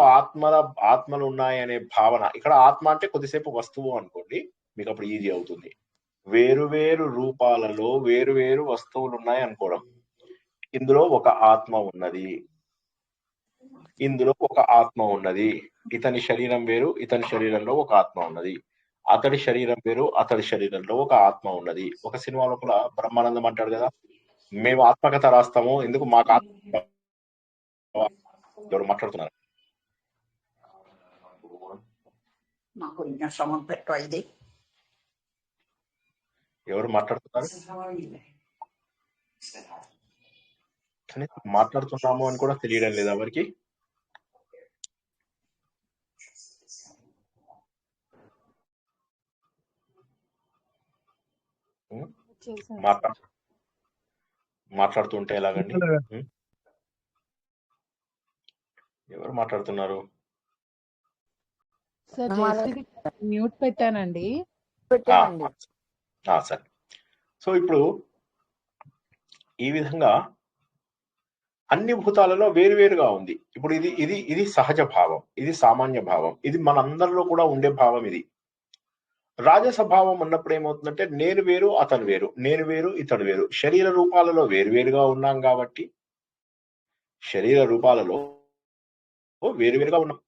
ఆత్మలు ఉన్నాయనే భావన. ఇక్కడ ఆత్మ అంటే కొద్దిసేపు వస్తువు అనుకోండి, మీకు అప్పుడు ఈజీ అవుతుంది. వేరువేరు రూపాలలో వేరువేరు వస్తువులు ఉన్నాయి అనుకోవడం. ఇందులో ఒక ఆత్మ ఉన్నది, ఇందులో ఒక ఆత్మ ఉన్నది. ఇతని శరీరం వేరు, ఇతని శరీరంలో ఒక ఆత్మ ఉన్నది. అతడి శరీరం వేరు, అతడి శరీరంలో ఒక ఆత్మ ఉన్నది. ఒక సినిమా లోపల బ్రహ్మానందం అంటాడు కదా, మేము ఆత్మకథ రాస్తాము, ఎందుకు మాకు ఆత్మ. ఎవరు మాట్లాడుతున్నారు? ఎవరు మాట్లాడుతున్నారు? మాట్లాడుతున్నాము అని కూడా తెలియడం లేదు ఎవరికి. మాట్లాడుతుంటే ఎలాగండి? ఎవరు మాట్లాడుతున్నారు? మ్యూట్ పెట్టానండి. సరే. సో ఇప్పుడు ఈ విధంగా అన్ని భూతాలలో వేరువేరుగా ఉంది. ఇప్పుడు ఇది సహజ భావం, ఇది సామాన్య భావం, ఇది మనందరిలో కూడా ఉండే భావం. ఇది రాజస భావం ఉన్నప్పుడు ఏమవుతుందంటే నేను వేరు, అతను వేరు, నేను వేరు, ఇతడు వేరు. శరీర రూపాలలో వేరువేరుగా ఉన్నాం కాబట్టి, శరీర రూపాలలో వేరువేరుగా ఉన్నాం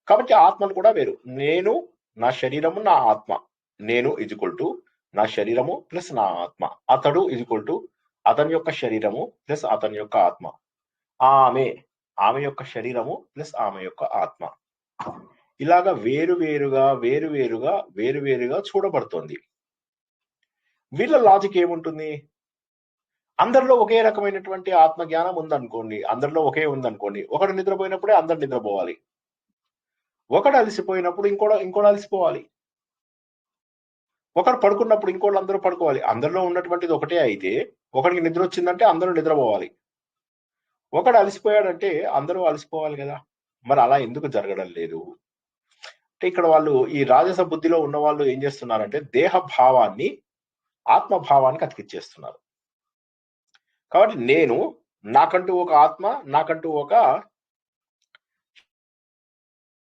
కాబట్టి ఆత్మలు కూడా వేరు. నేను, నా శరీరము, నా ఆత్మ. నేను ఈక్వల్ టు నా శరీరము ప్లస్ నా ఆత్మ. అతడు ఈక్వల్ టు అతని యొక్క శరీరము ప్లస్ అతని యొక్క ఆత్మ. ఆమె యొక్క శరీరము ప్లస్ ఆమె యొక్క ఆత్మ. ఇలాగా వేరువేరుగా చూడబడుతోంది. వీళ్ళ లాజిక్ ఏముంటుంది? అందరిలో ఒకే రకమైనటువంటి ఆత్మ జ్ఞానం ఉందనుకోండి, అందరిలో ఒకే ఉందనుకోండి, ఒకడు నిద్రపోయినప్పుడే అందరు నిద్రపోవాలి, ఒకడు అలసిపోయినప్పుడు ఇంకోటి అలసిపోవాలి, ఒకరు పడుకున్నప్పుడు ఇంకోళ్ళు అందరూ పడుకోవాలి. అందరిలో ఉన్నటువంటిది ఒకటే అయితే ఒకడికి నిద్ర వచ్చిందంటే అందరూ నిద్రపోవాలి, ఒకడు అలసిపోయాడంటే అందరూ అలసిపోవాలి కదా. మరి అలా ఎందుకు జరగడం లేదు అంటే, ఇక్కడ వాళ్ళు ఈ రాజస బుద్ధిలో ఉన్న వాళ్ళు ఏం చేస్తున్నారంటే దేహ భావాన్ని ఆత్మభావానికి అతికిచ్చేస్తున్నారు. కాబట్టి నేను నాకంటూ ఒక ఆత్మ, నాకంటూ ఒక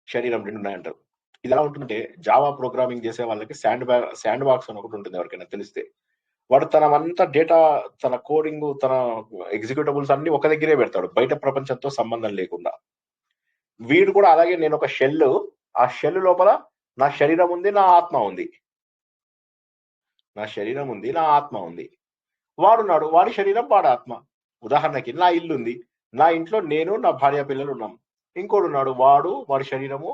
శరీరం రెండు ఉన్నాయంటారు. ఇది ఎలా ఉంటుందంటే జావా ప్రోగ్రామింగ్ చేసే వాళ్ళకి శాండ్ బాక్స్ అని ఒకటి ఉంటుంది, ఎవరికైనా తెలిస్తే. వాడు తనమంతా డేటా, తన కోడింగ్, తన ఎగ్జిక్యూటబుల్స్ అన్ని ఒక దగ్గరే పెడతాడు, బయట ప్రపంచంతో సంబంధం లేకుండా. వీడు కూడా అలాగే, నేను ఒక షెల్, ఆ షెల్ లోపల నా శరీరం ఉంది, నా ఆత్మ ఉంది. నా శరీరం ఉంది, నా ఆత్మ ఉంది. వాడున్నాడు, వాడి శరీరం, వాడి ఆత్మ. ఉదాహరణకి నా ఇల్లు ఉంది, నా ఇంట్లో నేను, నా భార్య, పిల్లలు ఉన్నాం. ఇంకోడు ఉన్నాడు, వాడి శరీరము,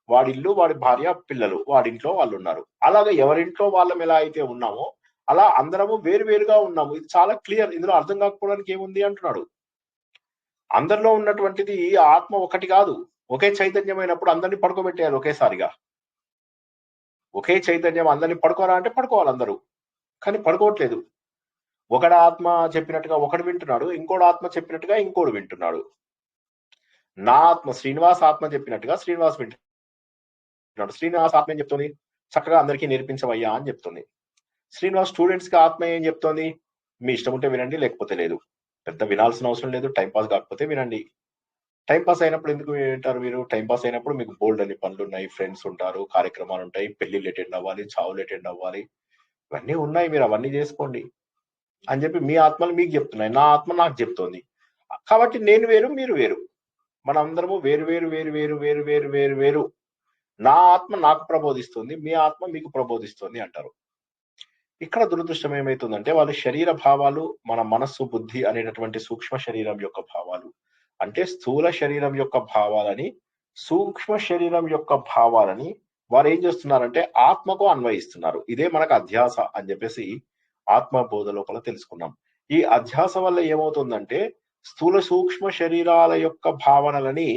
వాడి ఇల్లు, వాడి భార్య, పిల్లలు, వాడి ఇంట్లో వాళ్ళు ఉన్నారు. అలాగే ఎవరింట్లో వాళ్ళం ఎలా అయితే ఉన్నామో అలా అందరము వేరువేరుగా ఉన్నాము. ఇది చాలా క్లియర్. ఇందులో అర్థం కాకపోవడానికి ఏముంది అంటున్నాడు. అందరిలో ఉన్నటువంటిది ఆత్మ ఒకటి కాదు. ఒకే చైతన్యమైనప్పుడు అందరినీ పడుకోబెట్టేయాలి ఒకేసారిగా. ఒకే చైతన్యం అందరినీ పడుకోరా అంటే పడుకోవాలి అందరూ, కానీ పడుకోవట్లేదు. ఒకటి ఆత్మ చెప్పినట్టుగా ఒకడు వింటున్నాడు, ఇంకోటి ఆత్మ చెప్పినట్టుగా ఇంకోడు వింటున్నాడు. నా ఆత్మ శ్రీనివాస్ ఆత్మ చెప్పినట్టుగా శ్రీనివాస్ వింటున్నాడు. శ్రీనివాస్ ఆత్మ ఏం చెప్తుంది? చక్కగా అందరికీ నేర్పించవయ్యా అని చెప్తుంది. శ్రీనివాస్ స్టూడెంట్స్ కి ఆత్మ ఏం చెప్తోంది? మీ ఇష్టం ఉంటే వినండి, లేకపోతే లేదు. పెద్ద వినాల్సిన అవసరం లేదు, టైంపాస్ కాకపోతే వినండి. టైంపాస్ అయినప్పుడు ఎందుకు వింటారు మీరు? టైంపాస్ అయినప్పుడు మీకు బోల్డ్ అన్ని పనులు ఉన్నాయి, ఫ్రెండ్స్ ఉంటారు, కార్యక్రమాలు ఉంటాయి, పెళ్లిళ్ళు అటెండ్ అవ్వాలి, చావులు అటెండ్ అవ్వాలి, ఇవన్నీ ఉన్నాయి, మీరు అవన్నీ చేసుకోండి అని చెప్పి మీ ఆత్మలు మీకు చెప్తున్నాయి, నా ఆత్మ నాకు చెప్తోంది. కాబట్టి నేను వేరు, మీరు వేరు, మనందరము వేరు వేరు వేరు వేరు వేరు వేరు వేరు వేరు. నా ఆత్మ నాకు ప్రబోధిస్తుంది, మీ ఆత్మ మీకు ప్రబోధిస్తుంది అంటారు. ఇక్కడ దురదృష్టం ఏమైతుందంటే వాళ్ళ శరీర భావాలు, మన మనస్సు, బుద్ధి అనేటటువంటి సూక్ష్మ శరీరం యొక్క భావాలు, అంటే స్థూల శరీరం యొక్క భావాలని, సూక్ష్మ శరీరం యొక్క భావాలని వారు ఏం చేస్తున్నారంటే ఆత్మకు అన్వయిస్తున్నారు. ఇదే మనకు అధ్యాస అని చెప్పేసి ఆత్మ బోధ లోపల తెలుసుకున్నాం. ఈ అధ్యాస వల్ల ఏమవుతుందంటే స్థూల సూక్ష్మ శరీరాల యొక్క భావనలని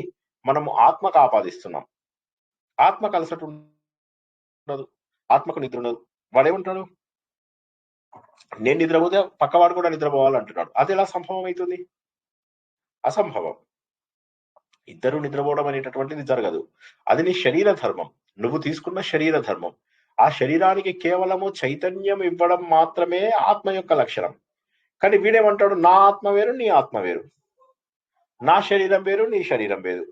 మనము ఆత్మకు ఆపాదిస్తున్నాం. ఆత్మకు అలసట ఉండదు, ఆత్మకు నిద్ర ఉండదు. వాడేమంటాడు? నేను నిద్రపోతే పక్కవాడు కూడా నిద్రపోవాలంటున్నాడు. అది ఎలా సంభవం అవుతుంది? అసంభవం. ఇద్దరు నిద్రపోవడం అనేటటువంటిది జరగదు. అది నీ శరీర ధర్మం, నువ్వు తీసుకున్న శరీర ధర్మం. ఆ శరీరానికి కేవలము చైతన్యం ఇవ్వడం మాత్రమే ఆత్మ యొక్క లక్షణం. కానీ వీడేమంటాడు? నా ఆత్మ వేరు, నీ ఆత్మ వేరు, నా శరీరం వేరు, నీ శరీరం వేరు.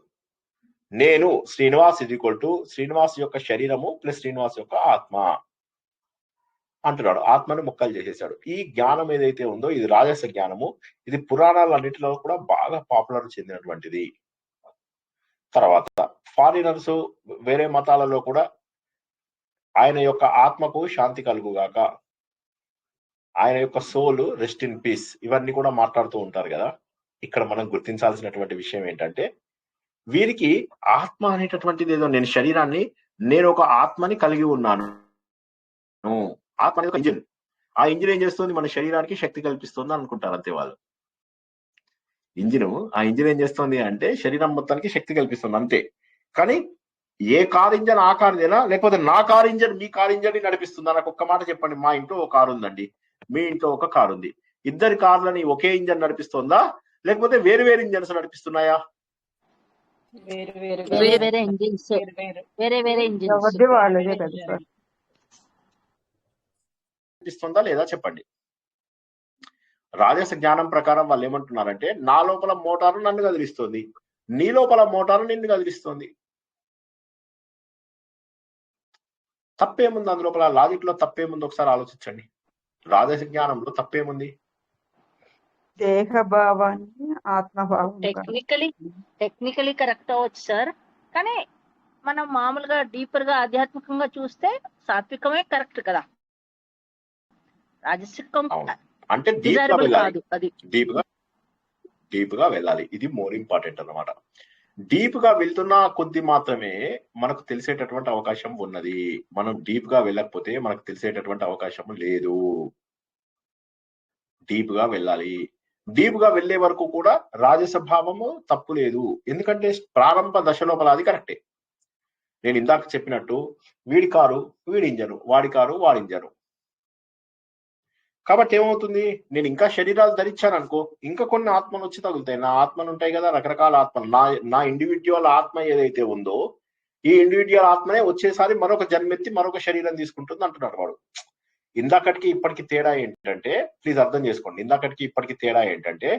నేను శ్రీనివాస్ శ్రీనివాస్ యొక్క శరీరము ప్లస్ శ్రీనివాస్ యొక్క ఆత్మ అంటున్నాడు. ఆత్మని ముక్కలు చేసేసాడు. ఈ జ్ఞానం ఏదైతే ఉందో ఇది రాజస జ్ఞానము. ఇది పురాణాలన్నిటిలో కూడా బాగా పాపులర్ చెందినటువంటిది. తర్వాత ఫారినర్స్, వేరే మతాలలో కూడా ఆయన యొక్క ఆత్మకు శాంతి కలుగుగాక, ఆయన యొక్క సోల్ రెస్ట్ ఇన్ పీస్, ఇవన్నీ కూడా మాట్లాడుతూ ఉంటారు కదా. ఇక్కడ మనం గుర్తించాల్సినటువంటి విషయం ఏంటంటే వీరికి ఆత్మ అనేటటువంటిది ఏదో, నేను ఒక ఆత్మని కలిగి ఉన్నాను. ఆత్మ అనేది ఒక ఇంజిన్. ఆ ఇంజిన్ ఏం చేస్తుంది? మన శరీరానికి శక్తి కల్పిస్తుంది అనుకుంటారు అంతే వాళ్ళు. ఆ ఇంజిన్ ఏం చేస్తుంది అంటే శరీరం మొత్తానికి శక్తి కల్పిస్తుంది అంతే. కానీ ఏ కార్ ఇంజన్ ఆ కార్ ఇదేనా, లేకపోతే నా కార్ ఇంజన్ మీ కార్ ఇంజన్ ని నడిపిస్తుందా? నాకు ఒక్క మాట చెప్పండి. మా ఇంట్లో ఒక కారు ఉందండి, మీ ఇంట్లో ఒక కారు ఉంది. ఇద్దరి కార్లని ఒకే ఇంజన్ నడిపిస్తుందా, లేకపోతే వేరు వేరు ఇంజన్స్ నడిపిస్తున్నాయా? వేరే ఇంజిన్స్, వేరే ఇంజిన్స్ ఎవరిది వాళ్ళదే కదా సార్. నడిపిస్తుందా లేదా చెప్పండి. రాజస జ్ఞానం ప్రకారం వాళ్ళు ఏమంటున్నారంటే నా లోపల మోటారు నన్ను కదిలిస్తుంది, నీ లోపల మోటారు నిన్ను కదిలిస్తుంది. తప్పేముంది అందులోపల? లాజిక్ లో తప్పేముంది ఒకసారి ఆలోచించండి. రాజస జ్ఞానంలో తప్పేముంది? దేహ భావాన్ని ఆత్మభావం. టెక్నికలీ కరెక్ట్ అవ్వచ్చు సార్, కానీ మనం మామూలుగా డీపర్ గా ఆధ్యాత్మికంగా చూస్తే సాత్వికమే కరెక్ట్ కదా. రాజసికం అంటే డీప్ గా వెళ్ళాలి. ఇది మోర్ ఇంపార్టెంట్ అన్నమాట. డీప్ గా వెళ్తున్నా కొద్ది మాత్రమే మనకు తెలిసేటటువంటి అవకాశం ఉన్నది. మనం డీప్ గా వెళ్ళకపోతే మనకు తెలిసేటటువంటి అవకాశం లేదు. డీప్ గా వెళ్ళాలి. డీప్ గా వెళ్లే వరకు కూడా రాజస భావము తప్పు లేదు. ఎందుకంటే ప్రారంభ దశ లోపల అది కరెక్టే. నేను ఇందాక చెప్పినట్టు వీడి కారు వీడి ఇంజను, వాడి కారు వాడి ఇంజను. కాబట్టి ఏమవుతుంది? నేను ఇంకా శరీరాలు ధరించాను అనుకో, ఇంకా కొన్ని ఆత్మలు వచ్చి తగులుతాయి. నా ఆత్మలు ఉంటాయి కదా, రకరకాల ఆత్మలు. నా ఇండివిడ్యువల్ ఆత్మ ఏదైతే ఉందో ఈ ఇండివిడ్యువల్ ఆత్మనే వచ్చేసారి మరొక జన్మెత్తి మరొక శరీరం తీసుకుంటుంది అంటున్నాడు వాడు. ఇందాకటికి ఇప్పటికి తేడా ఏంటంటే, ప్లీజ్ అర్థం చేసుకోండి, ఇందాకటికి ఇప్పటికి తేడా ఏంటంటే,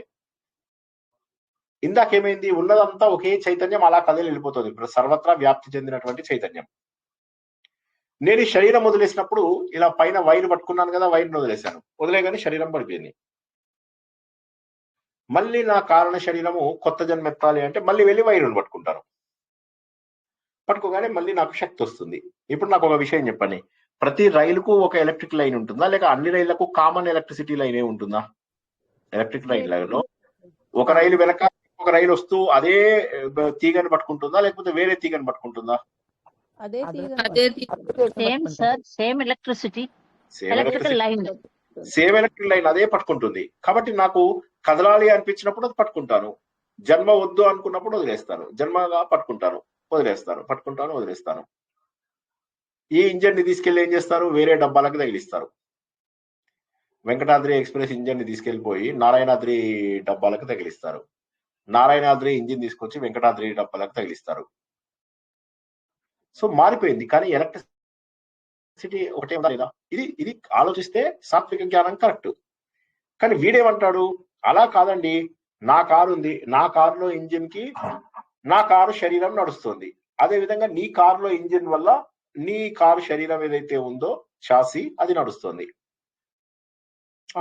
ఇందాకేమైంది, ఉన్నదంతా ఒకే చైతన్యం అలా కదిలి వెళ్ళిపోతుంది. ఇప్పుడు సర్వత్రా వ్యాప్తి చెందినటువంటి చైతన్యం. నేను ఈ శరీరం వదిలేసినప్పుడు ఇలా పైన వైర్ పట్టుకున్నాను కదా, వైర్ని వదిలేశాను, వదిలేగానే శరీరం పడిపోయింది. మళ్ళీ నా కారణ శరీరము కొత్త జన్మ ఎత్తాలి అంటే మళ్ళీ వెళ్ళి వైరుని పట్టుకుంటాను. పట్టుకోగానే మళ్ళీ నాకు శక్తి వస్తుంది. ఇప్పుడు నాకు ఒక విషయం చెప్పండి, ప్రతి రైలుకు ఒక ఎలక్ట్రిక్ లైన్ ఉంటుందా, లేక అన్ని రైళ్లకు కామన్ ఎలక్ట్రిసిటీ లైన్ ఉంటుందా? ఎలక్ట్రిక్ లైన్ లో ఒక రైలు వెనక ఒక రైలు వస్తూ అదే తీగని పట్టుకుంటుందా, లేకపోతే వేరే తీగని పట్టుకుంటుందా? అదే same sir, same electricity, electrical line, same electric line అదే పట్టుకుంటుంది. కాబట్టి నాకు కదలాలి అనిపించినప్పుడు అది పట్టుకుంటాను, జన్మ వద్దు అనుకున్నప్పుడు వదిలేస్తాను, జన్మగా పట్టుకుంటాను, వదిలేస్తాను, పట్టుకుంటాను, వదిలేస్తాను. ఈ ఇంజన్ ని తీసుకెళ్లి ఏం చేస్తారు, వేరే డబ్బాలకు తగిలిస్తారు. వెంకటాద్రి ఎక్స్ప్రెస్ ఇంజన్ ని తీసుకెళ్లిపోయి నారాయణాద్రి డబ్బాలకు తగిలిస్తారు. నారాయణాద్రి ఇంజిన్ తీసుకొచ్చి వెంకటాద్రి డబ్బాలకు తగిలిస్తారు. సో మారిపోయింది, కానీ ఎలక్ట్రిసిటీ ఒకటే ఉందా లేదా? ఇది ఆలోచిస్తే సాత్విక జ్ఞానం కరెక్ట్. కానీ వీడేమంటాడు, అలా కాదండి, నా కారు ఉంది, నా కారులో ఇంజిన్ కి నా కారు శరీరం నడుస్తుంది, అదే విధంగా నీ కారులో ఇంజిన్ వల్ల నీ కారు శరీరం ఏదైతే ఉందో చాసి అది నడుస్తుంది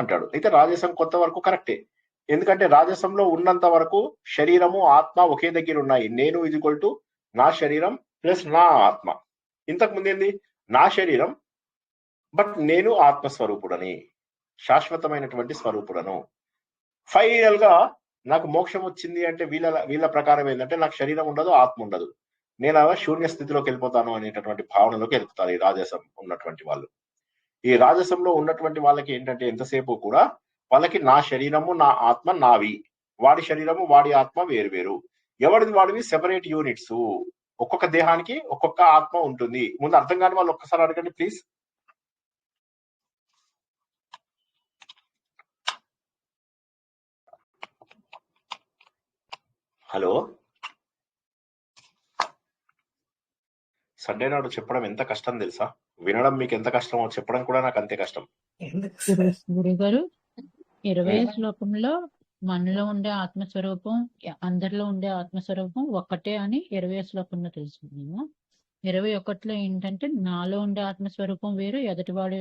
అంటాడు. అయితే రాజసం కొంత వరకు కరెక్టే, ఎందుకంటే రాజసంలో ఉన్నంత వరకు శరీరము ఆత్మ ఒకే దగ్గర ఉన్నాయి. నేను ఈక్వల్ టు నా శరీరం ప్లస్ నా ఆత్మ. ఇంతకు ముందేంది, నా శరీరం బట్ నేను ఆత్మస్వరూపుడని, శాశ్వతమైనటువంటి స్వరూపుడను. ఫైనల్ గా నాకు మోక్షం వచ్చింది అంటే వీళ్ళ ప్రకారం ఏంటంటే నాకు శరీరం ఉండదు, ఆత్మ ఉండదు, నేను అలా శూన్య స్థితిలోకి వెళ్ళిపోతాను అనేటటువంటి భావనలోకి వెళ్తారు ఈ రాజసం ఉన్నటువంటి వాళ్ళు. ఈ రాజసంలో ఉన్నటువంటి వాళ్ళకి ఏంటంటే ఎంతసేపు కూడా వాళ్ళకి నా శరీరము నా ఆత్మ నావి, వాడి శరీరము వాడి ఆత్మ వేరు వేరు, ఎవరిది వాడివి సెపరేట్ యూనిట్స్. ఒక్కొక్క దేహానికి ఒక్కొక్క ఆత్మ ఉంటుంది. ముందు అర్థం కాని వాళ్ళు ఒక్కసారి అడగండి ప్లీజ్. హలో, సండే నాడు చెప్పడం ఎంత కష్టం తెలుసా? వినడం మీకు ఎంత కష్టమో చెప్పడం కూడా నాకు అంతే కష్టం. గురుగారు 20వ శ్లోకంలో మనలో ఉండే ఆత్మస్వరూపం అందరిలో ఉండే ఆత్మస్వరూపం ఒక్కటే అని 20వ శ్లోకంలో తెలుసుకున్నాము. 21లో ఏంటంటే నాలో ఉండే ఆత్మస్వరూపం వేరు, ఎదుటివాడు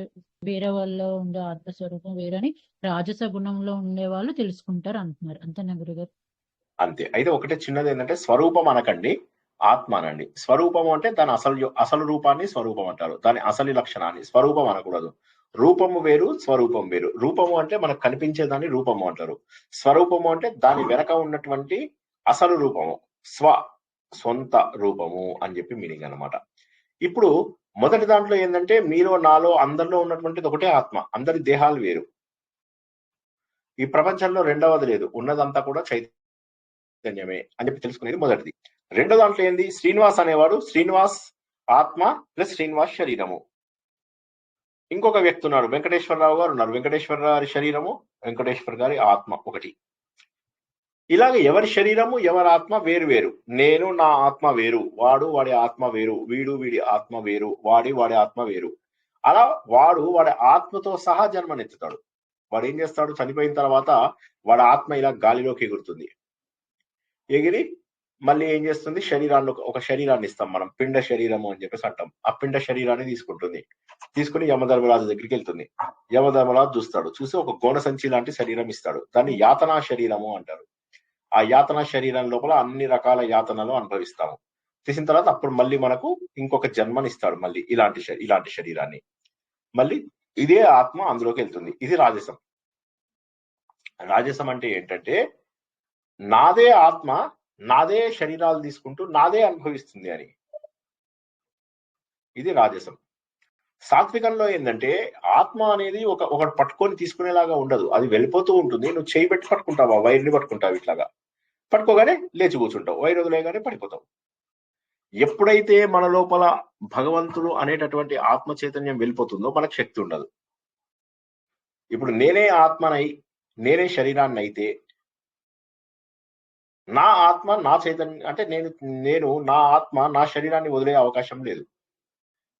వేరే వాళ్ళలో ఉండే ఆత్మస్వరూపం వేరు అని రాజస గుణంలో ఉండే వాళ్ళు తెలుసుకుంటారు అంటున్నారు. అంతేనా గురుగారు? అంతే. అయితే ఒకటే చిన్నది ఏంటంటే స్వరూపం అనకండి, ఆత్మ అనండి. స్వరూపం అంటే దాని అసలు రూపాన్ని స్వరూపం అంటారు, దాని అసలు లక్షణాన్ని స్వరూపం అనకూడదు. రూపము వేరు, స్వరూపం వేరు. రూపము అంటే మనకు కనిపించేదాన్ని రూపము అంటారు, స్వరూపము అంటే దాని వెనక ఉన్నటువంటి అసలు రూపము, సొంత రూపము అని చెప్పి మీనింగ్ అన్నమాట. ఇప్పుడు మొదటి దాంట్లో ఏంటంటే మీలో నాలో అందరిలో ఉన్నటువంటిది ఒకటే ఆత్మ, అందరి దేహాలు వేరు. ఈ ప్రపంచంలో రెండవది లేదు, ఉన్నదంతా కూడా చైతన్యమే అని చెప్పి తెలుసుకునేది మొదటిది. రెండో దాంట్లో ఏంది, శ్రీనివాస్ అనేవాడు శ్రీనివాస్ ఆత్మ ప్లస్ శ్రీనివాస్ శరీరము. ఇంకొక వ్యక్తి ఉన్నారు, వెంకటేశ్వరరావు గారు ఉన్నారు, వెంకటేశ్వర గారి శరీరము వెంకటేశ్వర గారి ఆత్మ ఒకటి. ఇలాగ ఎవరి శరీరము ఎవరి ఆత్మ వేరు వేరు. నేను నా ఆత్మ వేరు, వాడు వాడి ఆత్మ వేరు, వీడు వీడి ఆత్మ వేరు, వాడి ఆత్మ వేరు. అలా వాడు వాడి ఆత్మతో సహా జన్మనెత్తుతాడు. వాడు ఏం చేస్తాడు, చనిపోయిన తర్వాత వాడి ఆత్మ ఇలా గాలిలోకి ఎగురుతుంది. ఎగిరి మళ్ళీ ఏం చేస్తుంది, ఒక శరీరాన్ని ఇస్తాం మనం, పిండ శరీరము అని చెప్పేసి అంటాం. ఆ పిండ శరీరాన్ని తీసుకుని యమధర్మరాజు దగ్గరికి వెళ్తుంది. యమధర్మరాజు చూస్తాడు, చూసి ఒక గోన సంచి లాంటి శరీరం ఇస్తాడు. దాన్ని యాతనా శరీరము అంటారు. ఆ యాతనా శరీరం లోపల అన్ని రకాల యాతనలు అనుభవిస్తాము. తీసిన తర్వాత అప్పుడు మళ్ళీ మనకు ఇంకొక జన్మనిస్తాడు, మళ్ళీ ఇలాంటి శరీరాన్ని. మళ్ళీ ఇదే ఆత్మ అందులోకి వెళ్తుంది. ఇది రాజసం. రాజసం అంటే ఏంటంటే నాదే ఆత్మ నాదే శరీరాలు తీసుకుంటూ నాదే అనుభవిస్తుంది అని, ఇది రాజసం. సాత్వికంలో ఏంటంటే ఆత్మ అనేది ఒకటి పట్టుకొని తీసుకునేలాగా ఉండదు, అది వెళ్ళిపోతూ ఉంటుంది. నువ్వు చేయి పెట్టి పట్టుకుంటావు, ఆ వైర్ని పట్టుకుంటావు, ఇట్లాగా పట్టుకోగానే లేచి కూర్చుంటావు, వైర్ వదిలేగానే పడిపోతావు. ఎప్పుడైతే మన లోపల భగవంతుడు అనేటటువంటి ఆత్మ చైతన్యం వెళ్ళిపోతుందో మనకు శక్తి ఉండదు. ఇప్పుడు నేనే ఆత్మనై నేనే శరీరాన్ని అయితే నా ఆత్మ నా చైతన్యం అంటే నేను నా ఆత్మ నా శరీరాన్ని వదిలే అవకాశం లేదు.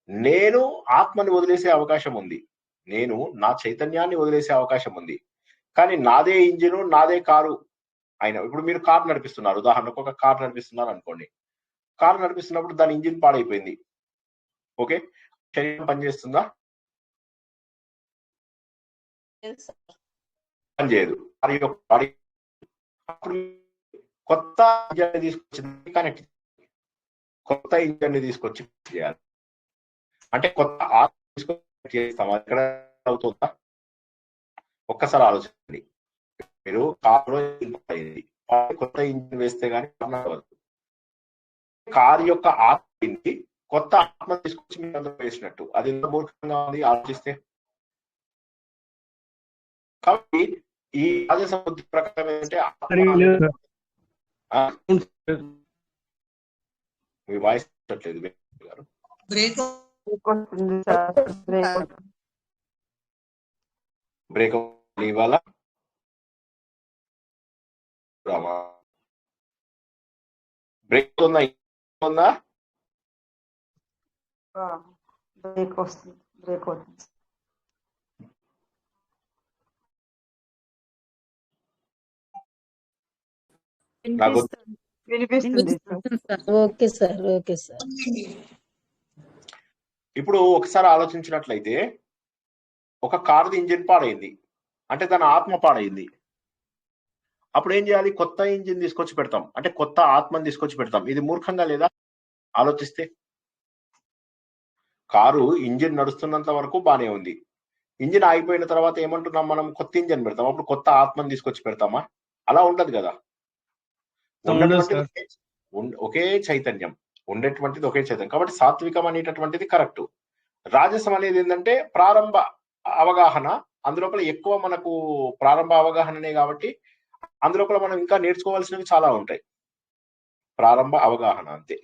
నేను ఆత్మని వదిలేసే అవకాశం ఉంది. నేను నా చైతన్యాన్ని వదిలేసే అవకాశం ఉంది. కానీ నాదే ఇంజిన్, నాదే కారు అయినా, ఇప్పుడు మీరు కారు నడిపిస్తున్నారు, ఉదాహరణకు ఒక కారు నడిపిస్తున్నారు అనుకోండి. కారు నడిపిస్తున్నప్పుడు దాని ఇంజిన్ పాడైపోయింది. ఓకే, శరీరం పనిచేస్తుందా? పనిచేయదు. అప్పుడు కొత్త ఇంజన్ తీసుకొచ్చి కనెక్ట్, కొత్త ఇంజన్ ని తీసుకొచ్చి చేయాలి. అంటే కొత్త ఆత్మ తీసుకొచ్చి చేస్తాం, ఎక్కడ అవుతుందా? ఒక్కసారి ఆలోచించండి. మీరు కారులో అయింది, కొత్త ఇంజిన్ వేస్తే గానీ అవ్వదు. కారు యొక్క ఆత్మ కొత్త ఆత్మ తీసుకొచ్చి మీరు అందులో వేసినట్టు, అది ఎంత మూర్ఖంగా ఉంది ఆలోచిస్తే. కాబట్టి ఈ రాజస బుద్ధి ప్రకారం ఏంటంటే మీ వాయిస్ వచ్చట్లేదు గారు. బ్రేక్ ఇవాళ బ్రేక్ ఉందా? బ్రేక్ వస్తుంది, బ్రేక్ అవుతుంది. వినిపిస్తుంది. Okay sir, okay sir. ఇప్పుడు ఒకసారి ఆలోచించినట్లయితే, ఒక కారుది ఇంజిన్ పాడైంది అంటే దాని ఆత్మ పాడైంది. అప్పుడు ఏం చేయాలి? కొత్త ఇంజిన్ తీసుకొచ్చి పెడతాం, అంటే కొత్త ఆత్మని తీసుకొచ్చి పెడతాం. ఇది మూర్ఖంగా లేదా ఆలోచిస్తే? కారు ఇంజిన్ నడుస్తున్నంత వరకు బానే ఉంది. ఇంజిన్ ఆగిపోయిన తర్వాత ఏమంటున్నాం మనం? కొత్త ఇంజిన్ పెడతాం. అప్పుడు కొత్త ఆత్మని తీసుకొచ్చి పెడతామా? అలా ఉండదు కదా. ఒకే చైతన్యం, ఉండేటువంటిది ఒకే చైతన్యం. కాబట్టి సాత్వికం అనేటటువంటిది కరెక్ట్. రాజసం అనేది ఏంటంటే ప్రారంభ అవగాహన, అందులోపల ఎక్కువ మనకు ప్రారంభ అవగాహననే కాబట్టి అందులోపల మనం ఇంకా నేర్చుకోవాల్సినవి చాలా ఉంటాయి. ప్రారంభ అవగాహన అంతే.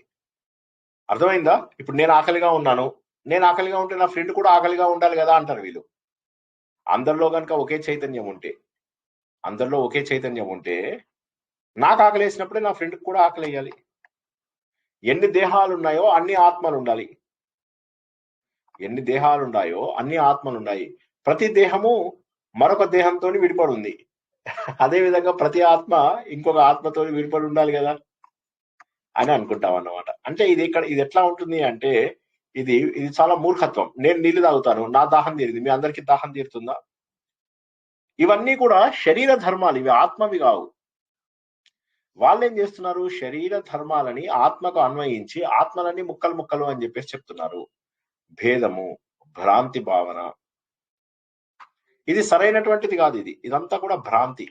అర్థమైందా? ఇప్పుడు నేను ఆకలిగా ఉన్నాను, నేను ఆకలిగా ఉంటే నా ఫ్రెండ్ కూడా ఆకలిగా ఉండాలి కదా అంటారు వీళ్ళు. అందరిలో కనుక ఒకే చైతన్యం ఉంటే, అందరిలో ఒకే చైతన్యం ఉంటే నాకు ఆకలి వేసినప్పుడే నా ఫ్రెండ్కి కూడా ఆకలి వేయాలి. ఎన్ని దేహాలు ఉన్నాయో అన్ని ఆత్మలు ఉండాలి. ఎన్ని దేహాలు ఉన్నాయో అన్ని ఆత్మలు ఉన్నాయి. ప్రతి దేహము మరొక దేహంతో విడిపడి ఉంది. అదే విధంగా ప్రతి ఆత్మ ఇంకొక ఆత్మతో విడిపడి ఉండాలి కదా అని అనుకుంటాం అన్నమాట. అంటే ఇది ఎట్లా ఉంటుంది అంటే ఇది చాలా మూర్ఖత్వం. నేను నీళ్లు తాగుతాను, నా దాహం తీరింది, మీ అందరికీ దాహం తీరుతుందా? ఇవన్నీ కూడా శరీర ధర్మాలు, ఇవి ఆత్మవి కావు. వాళ్ళు ఏం చేస్తున్నారు? శరీర ధర్మాలని ఆత్మకు అన్వయించి ఆత్మలన్నీ ముక్కలు ముక్కలు అని చెప్పేసి చెప్తున్నారు. భేదము, భ్రాంతి భావన, ఇది సరైనటువంటిది కాదు. ఇదంతా కూడా భ్రాంతి.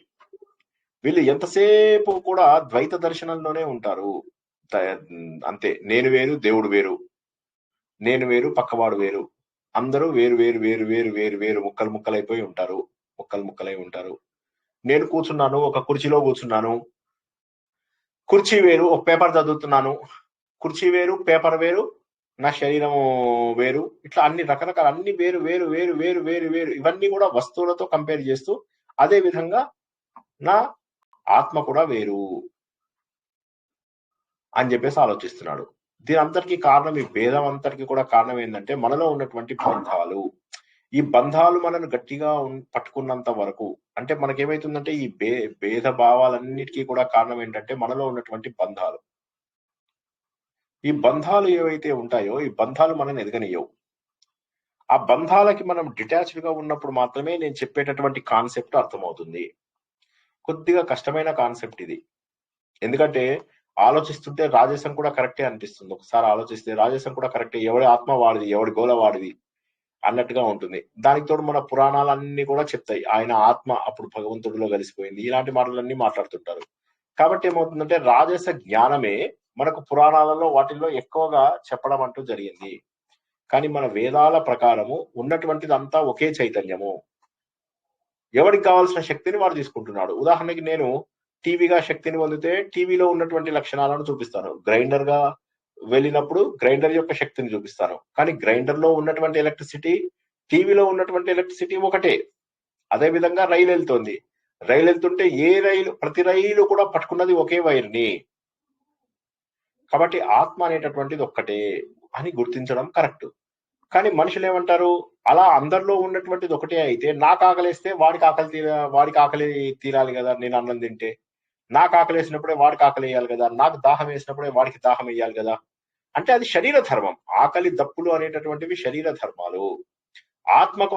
వీళ్ళు ఎంతసేపు కూడా ద్వైత దర్శనంలోనే ఉంటారు. అంతే, నేను వేరు దేవుడు వేరు, నేను వేరు పక్కవాడు వేరు, అందరూ వేరు వేరు వేరు వేరు వేరు వేరు ముక్కలు ముక్కలైపోయి ఉంటారు, ముక్కలు ముక్కలై ఉంటారు. నేను కూర్చున్నాను, ఒక కుర్చీలో కూర్చున్నాను, కుర్చీ వేరు, ఒక పేపర్ చదువుతున్నాను, కుర్చీ వేరు పేపర్ వేరు, నా శరీరం వేరు, ఇట్లా అన్ని రకరకాల అన్ని వేరు వేరు వేరు వేరు వేరు వేరు, ఇవన్నీ కూడా వస్తువులతో కంపేర్ చేస్తూ అదే విధంగా నా ఆత్మ కూడా వేరు అని చెప్పేసి ఆలోచిస్తున్నాడు. దీని అంతటికీ కారణం, ఈ భేదం అంతటికీ కూడా కారణం ఏంటంటే మనలో ఉన్నటువంటి బంధాలు. ఈ బంధాలు మనను గట్టిగా పట్టుకున్నంత వరకు, అంటే మనకేమైతుందంటే ఈ భేద భావాలన్నిటికీ కూడా కారణం ఏంటంటే మనలో ఉన్నటువంటి బంధాలు. ఈ బంధాలు ఏవైతే ఉంటాయో ఈ బంధాలు మనల్ని ఎదగనియవు. ఆ బంధాలకి మనం డిటాచ్డ్ గా ఉన్నప్పుడు మాత్రమే నేను చెప్పేటటువంటి కాన్సెప్ట్ అర్థమవుతుంది. కొద్దిగా కష్టమైన కాన్సెప్ట్ ఇది. ఎందుకంటే ఆలోచిస్తుంటే రాజసం కూడా కరెక్టే అనిపిస్తుంది. ఒకసారి ఆలోచిస్తే రాజసం కూడా కరెక్టే, ఎవడి ఆత్మ వాడిది, ఎవడి గోల వాడిది అన్నట్టుగా ఉంటుంది. దానికి తోడు మన పురాణాలన్నీ కూడా చెప్తాయి ఆయన ఆత్మ అప్పుడు భగవంతుడిలో కలిసిపోయింది, ఇలాంటి మాటలన్నీ మాట్లాడుతుంటారు. కాబట్టి ఏమవుతుందంటే రాజస జ్ఞానమే మనకు పురాణాలలో వాటిల్లో ఎక్కువగా చెప్పడం అంటూ జరిగింది. కానీ మన వేదాల ప్రకారము ఉన్నటువంటిది అంతా ఒకే చైతన్యము. ఎవరికి కావాల్సిన శక్తిని వాడు తీసుకుంటున్నాడు. ఉదాహరణకి నేను టీవీగా శక్తిని పొందితే టీవీలో ఉన్నటువంటి లక్షణాలను చూపిస్తాను, గ్రైండర్ గా వెళ్ళినప్పుడు గ్రైండర్ యొక్క శక్తిని చూపిస్తాను. కానీ గ్రైండర్ లో ఉన్నటువంటి ఎలక్ట్రిసిటీ, టీవీలో ఉన్నటువంటి ఎలక్ట్రిసిటీ ఒకటే. అదే విధంగా రైలు వెళ్తుంది, రైలు వెళ్తుంటే ప్రతి రైలు కూడా పట్టుకున్నది ఒకే వైర్ని. కాబట్టి ఆత్మ అనేటటువంటిది ఒక్కటే అని గుర్తించడం కరెక్ట్. కానీ మనుషులు ఏమంటారు, అలా అందరిలో ఉన్నటువంటిది ఒకటే అయితే నాకు ఆకలేస్తే వాడికి ఆకలి తీరాలి కదా, నేను అన్నం తింటే. నాకు ఆకలి వేసినప్పుడే వాడికి ఆకలి వేయాలి కదా, నాకు దాహం వేసినప్పుడే వాడికి దాహం వేయాలి కదా. అంటే అది శరీర ధర్మం. ఆకలి దప్పులు అనేటటువంటివి శరీర ధర్మాలు. ఆత్మకు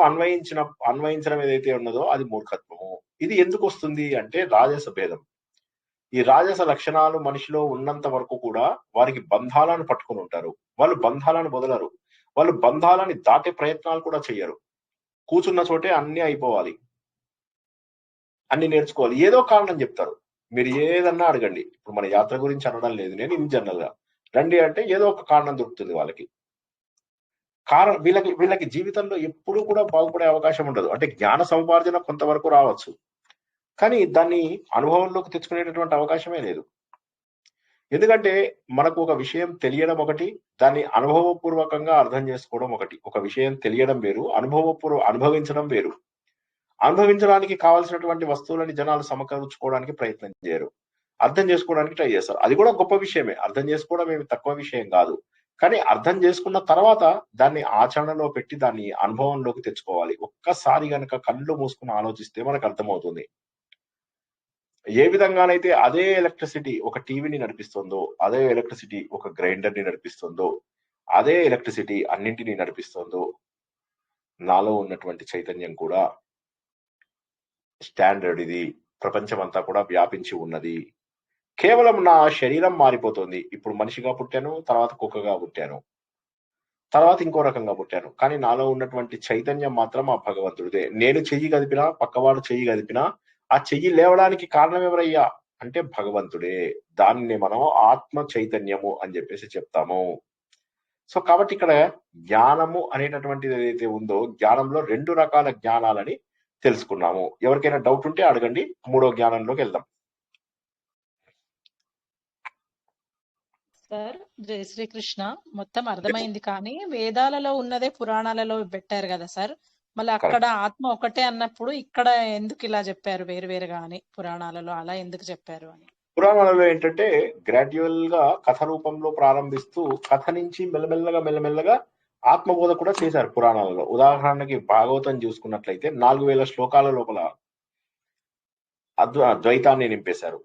అన్వయించడం ఏదైతే ఉన్నదో అది మూర్ఖత్వము. ఇది ఎందుకు వస్తుంది అంటే రాజస భేదం. ఈ రాజస లక్షణాలు మనిషిలో ఉన్నంత వరకు కూడా వారికి బంధాలను పట్టుకుని ఉంటారు. వాళ్ళు బంధాలను వదలరు. వాళ్ళు బంధాలని దాటే ప్రయత్నాలు కూడా చెయ్యరు. కూర్చున్న చోటే అన్ని అయిపోవాలి, అన్ని నేర్చుకోవాలి, ఏదో కారణం చెప్తారు. మీరు ఏదన్నా అడగండి, ఇప్పుడు మన యాత్ర గురించి అనడం లేదు నేను, ఇన్ జనరల్ గా రండి అంటే ఏదో ఒక కారణం దొరుకుతుంది వాళ్ళకి. కారణం వీళ్ళకి జీవితంలో ఎప్పుడూ కూడా బాగుపడే అవకాశం ఉండదు. అంటే జ్ఞాన సముపార్జన కొంతవరకు రావచ్చు, కానీ దాన్ని అనుభవంలోకి తెచ్చుకునేటటువంటి అవకాశమే లేదు. ఎందుకంటే మనకు ఒక విషయం తెలియడం ఒకటి, దాన్ని అనుభవపూర్వకంగా అర్థం చేసుకోవడం ఒకటి. ఒక విషయం తెలియడం వేరు, అనుభవించడం వేరు. అనుభవించడానికి కావాల్సినటువంటి వస్తువులని జనాలు సమకూర్చుకోవడానికి ప్రయత్నం చేయరు, అర్థం చేసుకోవడానికి ట్రై చేస్తారు. అది కూడా గొప్ప విషయమే, అర్థం చేసుకోవడం ఏమి తక్కువ విషయం కాదు. కానీ అర్థం చేసుకున్న తర్వాత దాన్ని ఆచరణలో పెట్టి దాన్ని అనుభవంలోకి తెచ్చుకోవాలి. ఒక్కసారి గనక కళ్ళు మూసుకుని ఆలోచిస్తే మనకు అర్థమవుతుంది. ఏ విధంగానైతే అదే ఎలక్ట్రిసిటీ ఒక టీవీని నడిపిస్తుందో, అదే ఎలక్ట్రిసిటీ ఒక గ్రైండర్ ని నడిపిస్తుందో, అదే ఎలక్ట్రిసిటీ అన్నింటినీ నడిపిస్తుందో, నాలో ఉన్నటువంటి చైతన్యం కూడా స్టాండర్డ్ ఇది, ప్రపంచమంతా కూడా వ్యాపించి ఉన్నది. కేవలం నా శరీరం మారిపోతుంది. ఇప్పుడు మనిషిగా పుట్టాను, తర్వాత కుక్కగా పుట్టాను, తర్వాత ఇంకో రకంగా పుట్టాను, కానీ నాలో ఉన్నటువంటి చైతన్యం మాత్రం ఆ భగవంతుడిదే. నేను చెయ్యి కదిపినా, పక్కవాడు చెయ్యి కదిపినా ఆ చెయ్యి లేవడానికి కారణం ఎవరయ్యా అంటే భగవంతుడే. దాన్ని మనం ఆత్మ చైతన్యము అని చెప్పేసి చెప్తాము. సో కాబట్టి ఇక్కడ జ్ఞానము అనేటటువంటిది ఏదైతే ఉందో, జ్ఞానంలో 2 రకాల జ్ఞానాలని తెలుసుకున్నాము. ఎవరికైనా డౌట్ ఉంటే అడగండి, 3వ జ్ఞానంలోకి వెళ్దాం. సార్ జై శ్రీకృష్ణ. మొత్తం అర్థమైంది, కానీ వేదాలలో ఉన్నదే పురాణాలలో పెట్టారు కదా సార్. మళ్ళీ అక్కడ ఆత్మ ఒకటే అన్నప్పుడు ఇక్కడ ఎందుకు ఇలా చెప్పారు వేరు వేరుగా అని, పురాణాలలో అలా ఎందుకు చెప్పారు అని? పురాణాలలో ఏంటంటే గ్రాడ్యువల్ గా కథ రూపంలో ప్రారంభిస్తూ కథ నుంచి మెల్లమెల్లగా ఆత్మబోధ కూడా చేశారు పురాణాలలో. ఉదాహరణకి భాగవతం చూసుకున్నట్లయితే 4000 శ్లోకాల లోపల ద్వైతాన్ని నింపేశారు.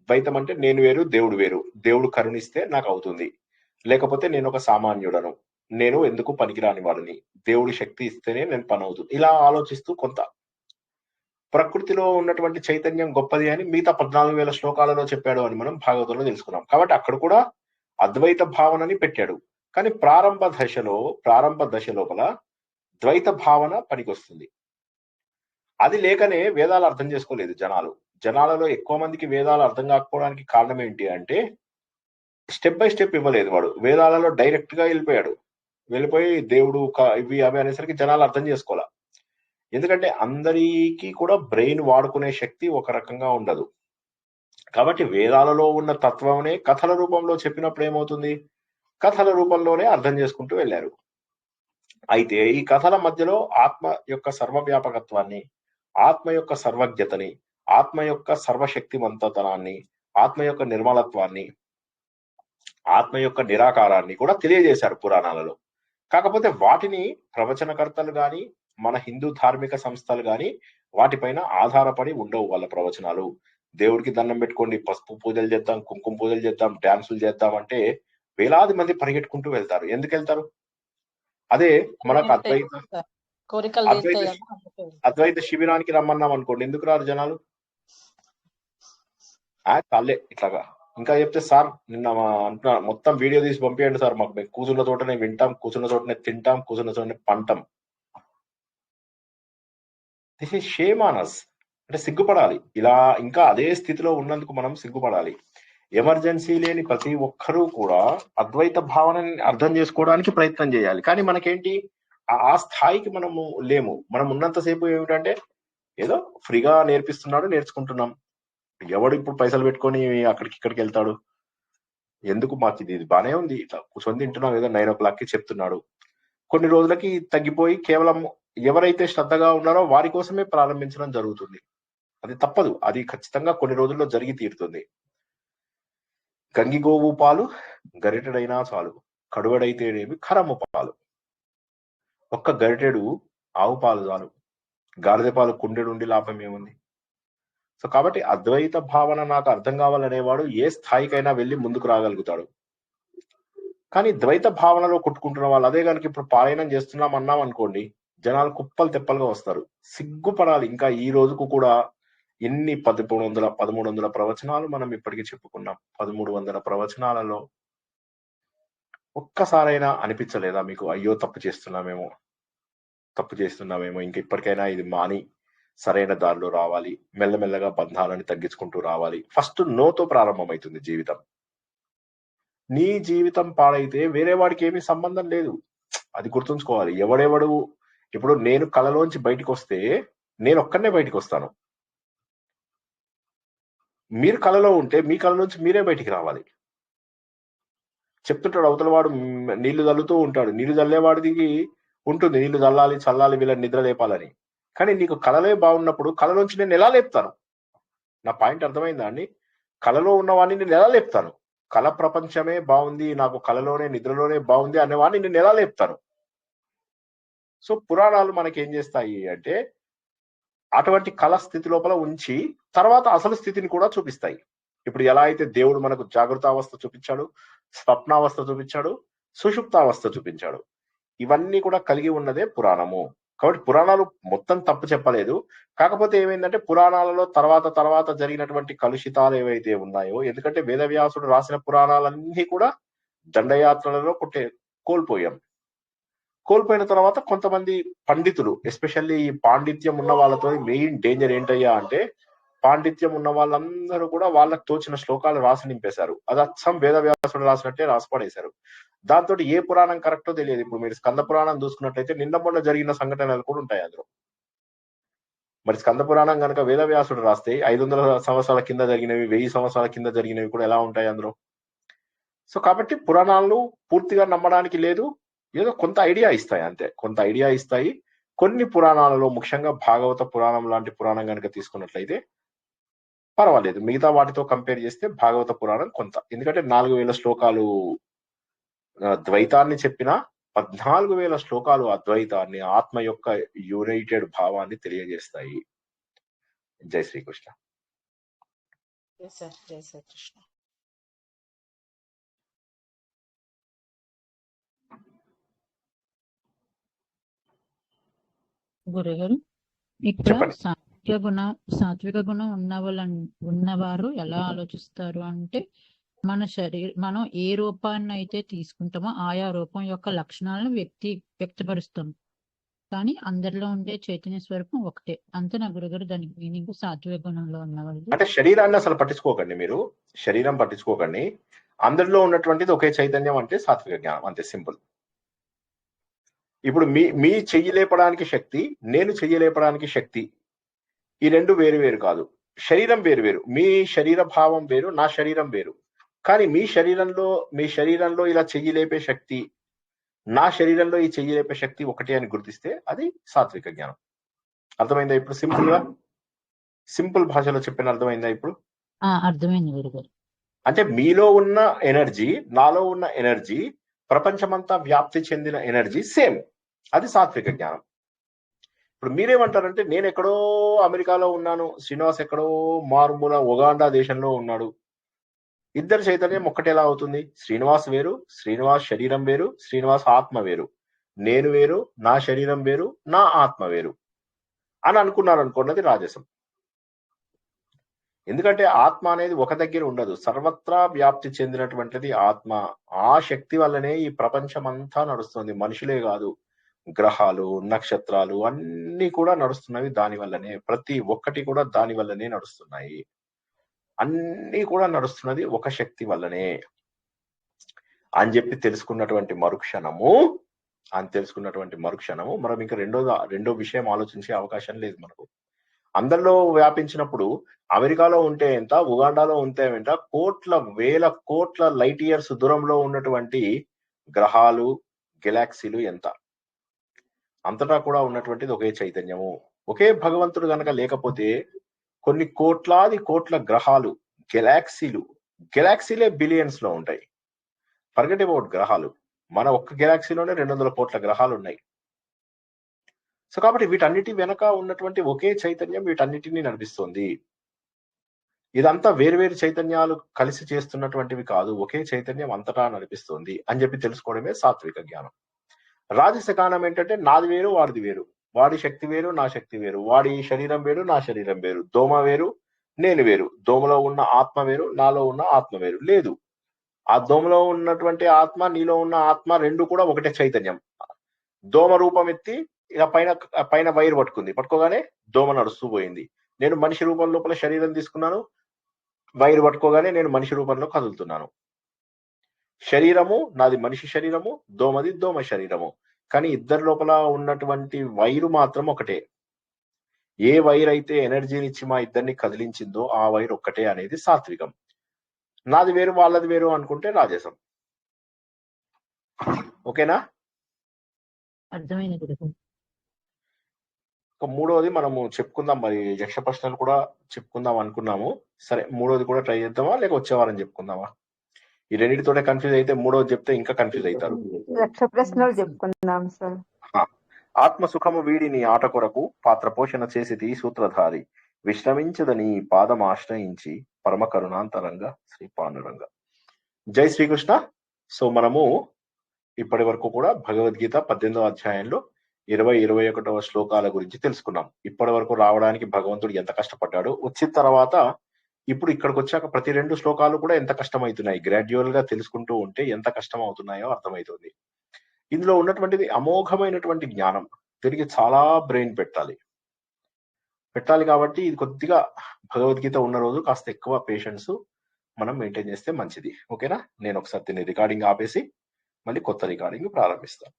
ద్వైతం అంటే నేను వేరు, దేవుడు వేరు, దేవుడు కరుణిస్తే నాకు అవుతుంది, లేకపోతే నేను ఒక సామాన్యుడను, నేను ఎందుకు పనికిరాని వాడిని, దేవుడి శక్తి ఇస్తేనే నేను పని అవుతుంది, ఇలా ఆలోచిస్తూ కొంత ప్రకృతిలో ఉన్నటువంటి చైతన్యం గొప్పది అని మిగతా 14,000 శ్లోకాలలో చెప్పాడు అని మనం భాగవతంలో తెలుసుకున్నాం. కాబట్టి అక్కడ కూడా అద్వైత భావనని పెట్టాడు. కానీ ప్రారంభ దశ లోపల ద్వైత భావన పనికొస్తుంది. అది లేకనే వేదాలు అర్థం చేసుకోలేదు జనాలలో ఎక్కువ మందికి వేదాలు అర్థం కాకపోవడానికి కారణం ఏంటి అంటే స్టెప్ బై స్టెప్ ఇవ్వలేదు వాడు. వేదాలలో డైరెక్ట్ గా వెళ్ళిపోయి దేవుడు ఇవి అవి అనేసరికి జనాలు అర్థం చేసుకోవాల. ఎందుకంటే అందరికీ కూడా బ్రెయిన్ వాడుకునే శక్తి ఒక రకంగా ఉండదు. కాబట్టి వేదాలలో ఉన్న తత్వమే కథల రూపంలో చెప్పినప్పుడు ఏమవుతుంది, కథల రూపంలోనే అర్థం చేసుకుంటూ వెళ్ళారు. అయితే ఈ కథల మధ్యలో ఆత్మ యొక్క సర్వవ్యాపకత్వాన్ని, ఆత్మ యొక్క సర్వజ్ఞతని, ఆత్మ యొక్క సర్వశక్తివంతతనాన్ని, ఆత్మ యొక్క నిర్మలత్వాన్ని, ఆత్మ యొక్క నిరాకారాన్ని కూడా తెలియజేశారు పురాణాలలో. కాకపోతే వాటిని ప్రవచనకర్తలు గాని, మన హిందూ ధార్మిక సంస్థలు గాని వాటిపైన ఆధారపడి ఉండవు వాళ్ళ ప్రవచనాలు. దేవుడికి దండం పెట్టుకోండి, పసుపు పూజలు చేద్దాం, కుంకుమ పూజలు చేద్దాం, డ్యాన్సులు చేద్దాం అంటే వేలాది మంది పరిగెట్టుకుంటూ వెళ్తారు. ఎందుకు వెళ్తారు? అదే మనకు అద్వైత శిబిరానికి రమ్మన్నాం అనుకోండి, ఎందుకు రారు జనాలు? చాలే ఇట్లాగా. ఇంకా చెప్తే సార్ నిన్న అంటున్నా మొత్తం వీడియో తీసి పంపించండి సార్, మాకు మేము కూర్చున్న చోటనే వింటాం, కూర్చున్న చోటనే తింటాం, కూర్చున్న చోటనే పంటాం. This is shame on us. అంటే సిగ్గుపడాలి. ఇలా ఇంకా అదే స్థితిలో ఉన్నందుకు మనం సిగ్గుపడాలి. ఎమర్జెన్సీ లేని ప్రతి ఒక్కరూ కూడా అద్వైత భావనని అర్థం చేసుకోవడానికి ప్రయత్నం చేయాలి. కానీ మనకేంటి, ఆ స్థాయికి మనము లేము. మనం ఉన్నంతసేపు ఏమిటంటే ఏదో ఫ్రీగా నేర్పిస్తున్నాడు, నేర్చుకుంటున్నాం. ఎవడు ఇప్పుడు పైసలు పెట్టుకొని అక్కడికి ఇక్కడికి వెళ్తాడు? ఎందుకు? మాకు ఇది బానే ఉంది, ఇట్లా కూర్చొని తింటున్నాం, ఏదో 9 o'clockకి చెప్తున్నాడు. కొన్ని రోజులకి తగ్గిపోయి కేవలం ఎవరైతే శ్రద్ధగా ఉన్నారో వారి కోసమే ప్రారంభించడం జరుగుతుంది. అది తప్పదు, అది ఖచ్చితంగా కొన్ని రోజుల్లో జరిగి తీరుతుంది. గంగిగోవు పాలు గరిటెడైనా చాలు, కడువడైతేనేమి కరము పాలు. ఒక్క గరిటెడు ఆవు పాలు చాలు, గాడిద పాలు కుండెడు ఉండి లాభం ఏముంది? సో కాబట్టి అద్వైత భావన నాకు అర్థం కావాలనేవాడు ఏ స్థాయికైనా వెళ్ళి ముందుకు రాగలుగుతాడు. కానీ ద్వైత భావనలో కొట్టుకుంటున్న వాళ్ళు అదే కనుక ఇప్పుడు పారాయణం చేస్తున్నాం అన్నాం అనుకోండి, జనాలు కుప్పలు తెప్పలుగా వస్తారు. సిగ్గుపడాలి. ఇంకా ఈ రోజుకు కూడా ఎన్ని 1300 ప్రవచనాలు మనం ఇప్పటికీ చెప్పుకున్నాం. 1300 ప్రవచనాలలో ఒక్కసారైనా అనిపించలేదా మీకు, అయ్యో తప్పు చేస్తున్నామేమో, ఇంక ఇప్పటికైనా ఇది మాని సరైన దారిలో రావాలి, మెల్లమెల్లగా బంధాలను తగ్గించుకుంటూ రావాలి? ఫస్ట్ నోతో ప్రారంభమవుతుంది జీవితం. నీ జీవితం పాడైతే వేరే వాడికి ఏమీ సంబంధం లేదు, అది గుర్తుంచుకోవాలి. ఎవడెవడు ఇప్పుడు నేను కళలోంచి బయటకు వస్తే నేను ఒక్కనే బయటకు వస్తాను. మీరు కళలో ఉంటే మీ కళలోంచి మీరే బయటికి రావాలి. చెప్తుంటాడు అవతల వాడు నీళ్లు చల్లుతూ ఉంటాడు, నీళ్లు చల్లేవాడికి ఉంటుంది నీళ్లు చల్లాలి చల్లాలి వీళ్ళని నిద్ర లేపాలని. కానీ నీకు కళలే బాగున్నప్పుడు కళలోంచి నేను ఎలా లేపుతాను? నా పాయింట్ అర్థమైందా అండి? కళలో ఉన్నవాడిని నేను ఎలా లేపుతాను? కళ ప్రపంచమే బాగుంది, నాకు కళలోనే నిద్రలోనే బాగుంది అనేవాడిని నేను ఎలా లేపుతాను? సో పురాణాలు మనకి ఏం చేస్తాయి అంటే అటువంటి కళ స్థితి లోపల ఉంచి తర్వాత అసలు స్థితిని కూడా చూపిస్తాయి. ఇప్పుడు ఎలా అయితే దేవుడు మనకు జాగృతావస్థ చూపించాడు, స్వప్నావస్థ చూపించాడు, సుషుప్తావస్థ చూపించాడు, ఇవన్నీ కూడా కలిగి ఉన్నదే పురాణము. కాబట్టి పురాణాలు మొత్తం తప్పు చెప్పలేదు. కాకపోతే ఏమైందంటే పురాణాలలో తర్వాత జరిగినటువంటి కలుషితాలు ఏవైతే ఉన్నాయో, ఎందుకంటే వేదవ్యాసుడు రాసిన పురాణాలన్నీ కూడా దండయాత్రలలో కోల్పోయిన తర్వాత కొంతమంది పండితులు, ఎస్పెషల్లీ ఈ పాండిత్యం ఉన్న వాళ్ళతో మెయిన్ డేంజర్ ఏంటయ్యా అంటే, పాండిత్యం ఉన్న వాళ్ళందరూ కూడా వాళ్ళకి తోచిన శ్లోకాలు రాసి నింపేశారు. అది అచ్చం వేదవ్యాసుడు రాసినట్టే రాసిపడేశారు. దాంతో ఏ పురాణం కరెక్టో తెలియదు. ఇప్పుడు మీరు స్కంద పురాణం చూసుకున్నట్లయితే నిన్న మొన్న జరిగిన సంఘటనలు కూడా ఉంటాయి అందులో. మరి స్కంద పురాణం కనుక వేదవ్యాసుడు రాస్తే 500 సంవత్సరాల కింద జరిగినవి, 1000 సంవత్సరాల కింద జరిగినవి కూడా ఎలా ఉంటాయి అందులో? సో కాబట్టి పురాణాలను పూర్తిగా నమ్మడానికి లేదు, ఏదో కొంత ఐడియా ఇస్తాయి అంతే, కొంత ఐడియా ఇస్తాయి. కొన్ని పురాణాలలో ముఖ్యంగా భాగవత పురాణం లాంటి పురాణం కనుక తీసుకున్నట్లయితే పర్వాలేదు, మిగతా వాటితో కంపేర్ చేస్తే భాగవత పురాణం కొంత, ఎందుకంటే 4000 శ్లోకాలు ద్వైతాన్ని చెప్పిన 14,000 శ్లోకాలు అద్వైతాన్ని, ఆత్మ యొక్క యునైటెడ్ భావాన్ని తెలియజేస్తాయి. జై శ్రీకృష్ణ. జై సార్ కృష్ణ. గురుగారు ఇక్కడ చెప్పండి. సాత్విక గుణం ఉన్నవారు ఎలా ఆలోచిస్తారు అంటే, మనం ఏ రూపాన్ని అయితే తీసుకుంటామో ఆయా రూపం యొక్క లక్షణాలను వ్యక్తపరుస్తాం. కానీ అందరిలో ఉండే చైతన్య స్వరూపం ఒకటే. అంతే నా గురుగారు దానికి మీనింగ్ సాత్విక గుణంలో ఉన్నవాళ్ళు. అంటే శరీరాన్ని అసలు పట్టించుకోకండి, మీరు శరీరం పట్టించుకోకండి. అందరిలో ఉన్నటువంటిది ఒకే చైతన్యం అంటే సాత్విక జ్ఞానం, అంతే సింపుల్. ఇప్పుడు మీ చెయ్యి లేపడానికి శక్తి, నేను చెయ్యి లేపడానికి శక్తి, ఈ రెండు వేరు వేరు కాదు. శరీరం వేరు వేరు, మీ శరీర భావం వేరు, నా శరీరం వేరు. కానీ మీ శరీరంలో ఇలా చెయ్యి లేపే శక్తి, నా శరీరంలో ఈ చెయ్యి లేపే శక్తి ఒకటే అని గుర్తిస్తే అది సాత్విక జ్ఞానం. అర్థమైందా ఇప్పుడు? సింపుల్ భాషలో చెప్పిన అర్థమైందా ఇప్పుడు? అర్థమైంది గురుగారు. అంటే మీలో ఉన్న ఎనర్జీ, నాలో ఉన్న ఎనర్జీ, ప్రపంచమంతా వ్యాప్తి చెందిన ఎనర్జీ సేమ్, అది సాత్విక జ్ఞానం. ఇప్పుడు మీరేమంటారంటే నేను ఎక్కడో అమెరికాలో ఉన్నాను, శ్రీనివాస్ ఎక్కడో మారుమూల ఉగాండా దేశంలో ఉన్నాడు, ఇద్దరు చైతన్యం ఒక్కటేలా అవుతుంది? శ్రీనివాస్ వేరు, శ్రీనివాస్ శరీరం వేరు, శ్రీనివాస్ ఆత్మ వేరు, నేను వేరు, నా శరీరం వేరు, నా ఆత్మ వేరు అని అనుకున్నారు అనుకున్నది రాజసం. ఎందుకంటే ఆత్మ అనేది ఒక దగ్గర ఉండదు, సర్వత్రా వ్యాప్తి చెందినటువంటిది ఆత్మ. ఆ శక్తి వల్లనే ఈ ప్రపంచం అంతా నడుస్తుంది. మనుషులే కాదు, గ్రహాలు, నక్షత్రాలు అన్ని కూడా నడుస్తున్నవి దాని వల్లనే. ప్రతి ఒక్కటి కూడా దాని వల్లనే నడుస్తున్నాయి. అన్ని కూడా నడుస్తున్నది ఒక శక్తి వల్లనే అని చెప్పి తెలుసుకున్నటువంటి మరుక్షణము మనం ఇంకా రెండో విషయం ఆలోచించే అవకాశం లేదు మనకు. అందరిలో వ్యాపించినప్పుడు అమెరికాలో ఉంటే ఎంత, ఉగాండాలో ఉంటే ఎంత, వేల కోట్ల లైట్ ఇయర్స్ దూరంలో ఉన్నటువంటి గ్రహాలు, గెలాక్సీలు ఎంత, అంతటా కూడా ఉన్నటువంటిది ఒకే చైతన్యము. ఒకే భగవంతుడు గనక లేకపోతే కొన్ని కోట్లాది కోట్ల గ్రహాలు, గెలాక్సీలే బిలియన్స్ లో ఉంటాయి. ఫర్గెట్ అబౌట్ గ్రహాలు. మన ఒక్క గెలాక్సీలోనే 200 కోట్ల గ్రహాలు ఉన్నాయి. సో కాబట్టి వీటన్నిటి వెనక ఉన్నటువంటి ఒకే చైతన్యం వీటన్నిటిని నడిపిస్తుంది. ఇదంతా వేరువేరు చైతన్యాలు కలిసి చేస్తున్నటువంటివి కాదు, ఒకే చైతన్యం అంతటా నడిపిస్తుంది అని చెప్పి తెలుసుకోవడమే సాత్విక జ్ఞానం. రాజస జ్ఞానం ఏంటంటే నాది వేరు వాడిది వేరు, వాడి శక్తి వేరు నా శక్తి వేరు, వాడి శరీరం వేరు నా శరీరం వేరు, దోమ వేరు నేను వేరు, దోమలో ఉన్న ఆత్మ వేరు నాలో ఉన్న ఆత్మ వేరు. లేదు, ఆ దోమలో ఉన్నటువంటి ఆత్మ నీలో ఉన్న ఆత్మ రెండు కూడా ఒకటే చైతన్యం. దోమ రూపం ఎత్తి ఇక పైన వైర్ పట్టుకోగానే దోమ నడుస్తూ పోయింది. నేను మనిషి రూపం లోపల శరీరం తీసుకున్నాను, వైర్ పట్టుకోగానే నేను మనిషి రూపంలో కదులుతున్నాను. శరీరము నాది మనిషి శరీరము, దోమది దోమ శరీరము, కానీ ఇద్దరి లోపల ఉన్నటువంటి వైరు మాత్రం ఒకటే. ఏ వైర్ అయితే ఎనర్జీనిచ్చి మా ఇద్దరిని కదిలించిందో ఆ వైర్ ఒక్కటే అనేది సాత్వికం. నాది వేరు వాళ్ళది వేరు అనుకుంటే రాజసం. ఓకేనా? అర్థమైంది గురుగారు. మూడోది మనము చెప్పుకుందాం, మరి యక్ష ప్రశ్నలు కూడా చెప్పుకుందాం అనుకున్నాము. సరే, మూడోది కూడా ట్రై చేద్దామా లేక వచ్చేవారని చెప్పుకుందామా? ఈ రెండింటితోనే కన్ఫ్యూజ్ అయితే మూడోది చెప్తే ఇంకా కన్ఫ్యూజ్ అవుతారు. లక్ష ప్రశ్నలు చెప్పుకుందాం సార్. ఆత్మ సుఖము వీడిని ఆట కొరకు పాత్ర పోషణ చేసి సూత్రధారి విశ్రమించదని పాదం ఆశ్రయించి పరమ కరుణాంతరంగా శ్రీ పాండురంగ. జై శ్రీకృష్ణ. సో మనము ఇప్పటి వరకు కూడా భగవద్గీత 18వ అధ్యాయంలో 20-21 శ్లోకాల గురించి తెలుసుకున్నాం. ఇప్పటి వరకు రావడానికి భగవంతుడు ఎంత కష్టపడ్డాడు, వచ్చిన తర్వాత ఇప్పుడు ఇక్కడికి వచ్చాక ప్రతి 2 శ్లోకాలు కూడా ఎంత కష్టమవుతున్నాయి, గ్రాడ్యువల్ గా తెలుసుకుంటూ ఉంటే ఎంత కష్టం అవుతున్నాయో అర్థమవుతుంది. ఇందులో ఉన్నటువంటిది అమోఘమైనటువంటి జ్ఞానం, దీనికి చాలా బ్రెయిన్ పెట్టాలి కాబట్టి ఇది కొద్దిగా భగవద్గీత ఉన్న రోజు కాస్త ఎక్కువ పేషెన్స్ మనం మెయింటైన్ చేస్తే మంచిది. ఓకేనా? నేను ఒకసారి దీన్ని రికార్డింగ్ ఆపేసి మళ్ళీ కొత్త రికార్డింగ్ ప్రారంభిస్తాను.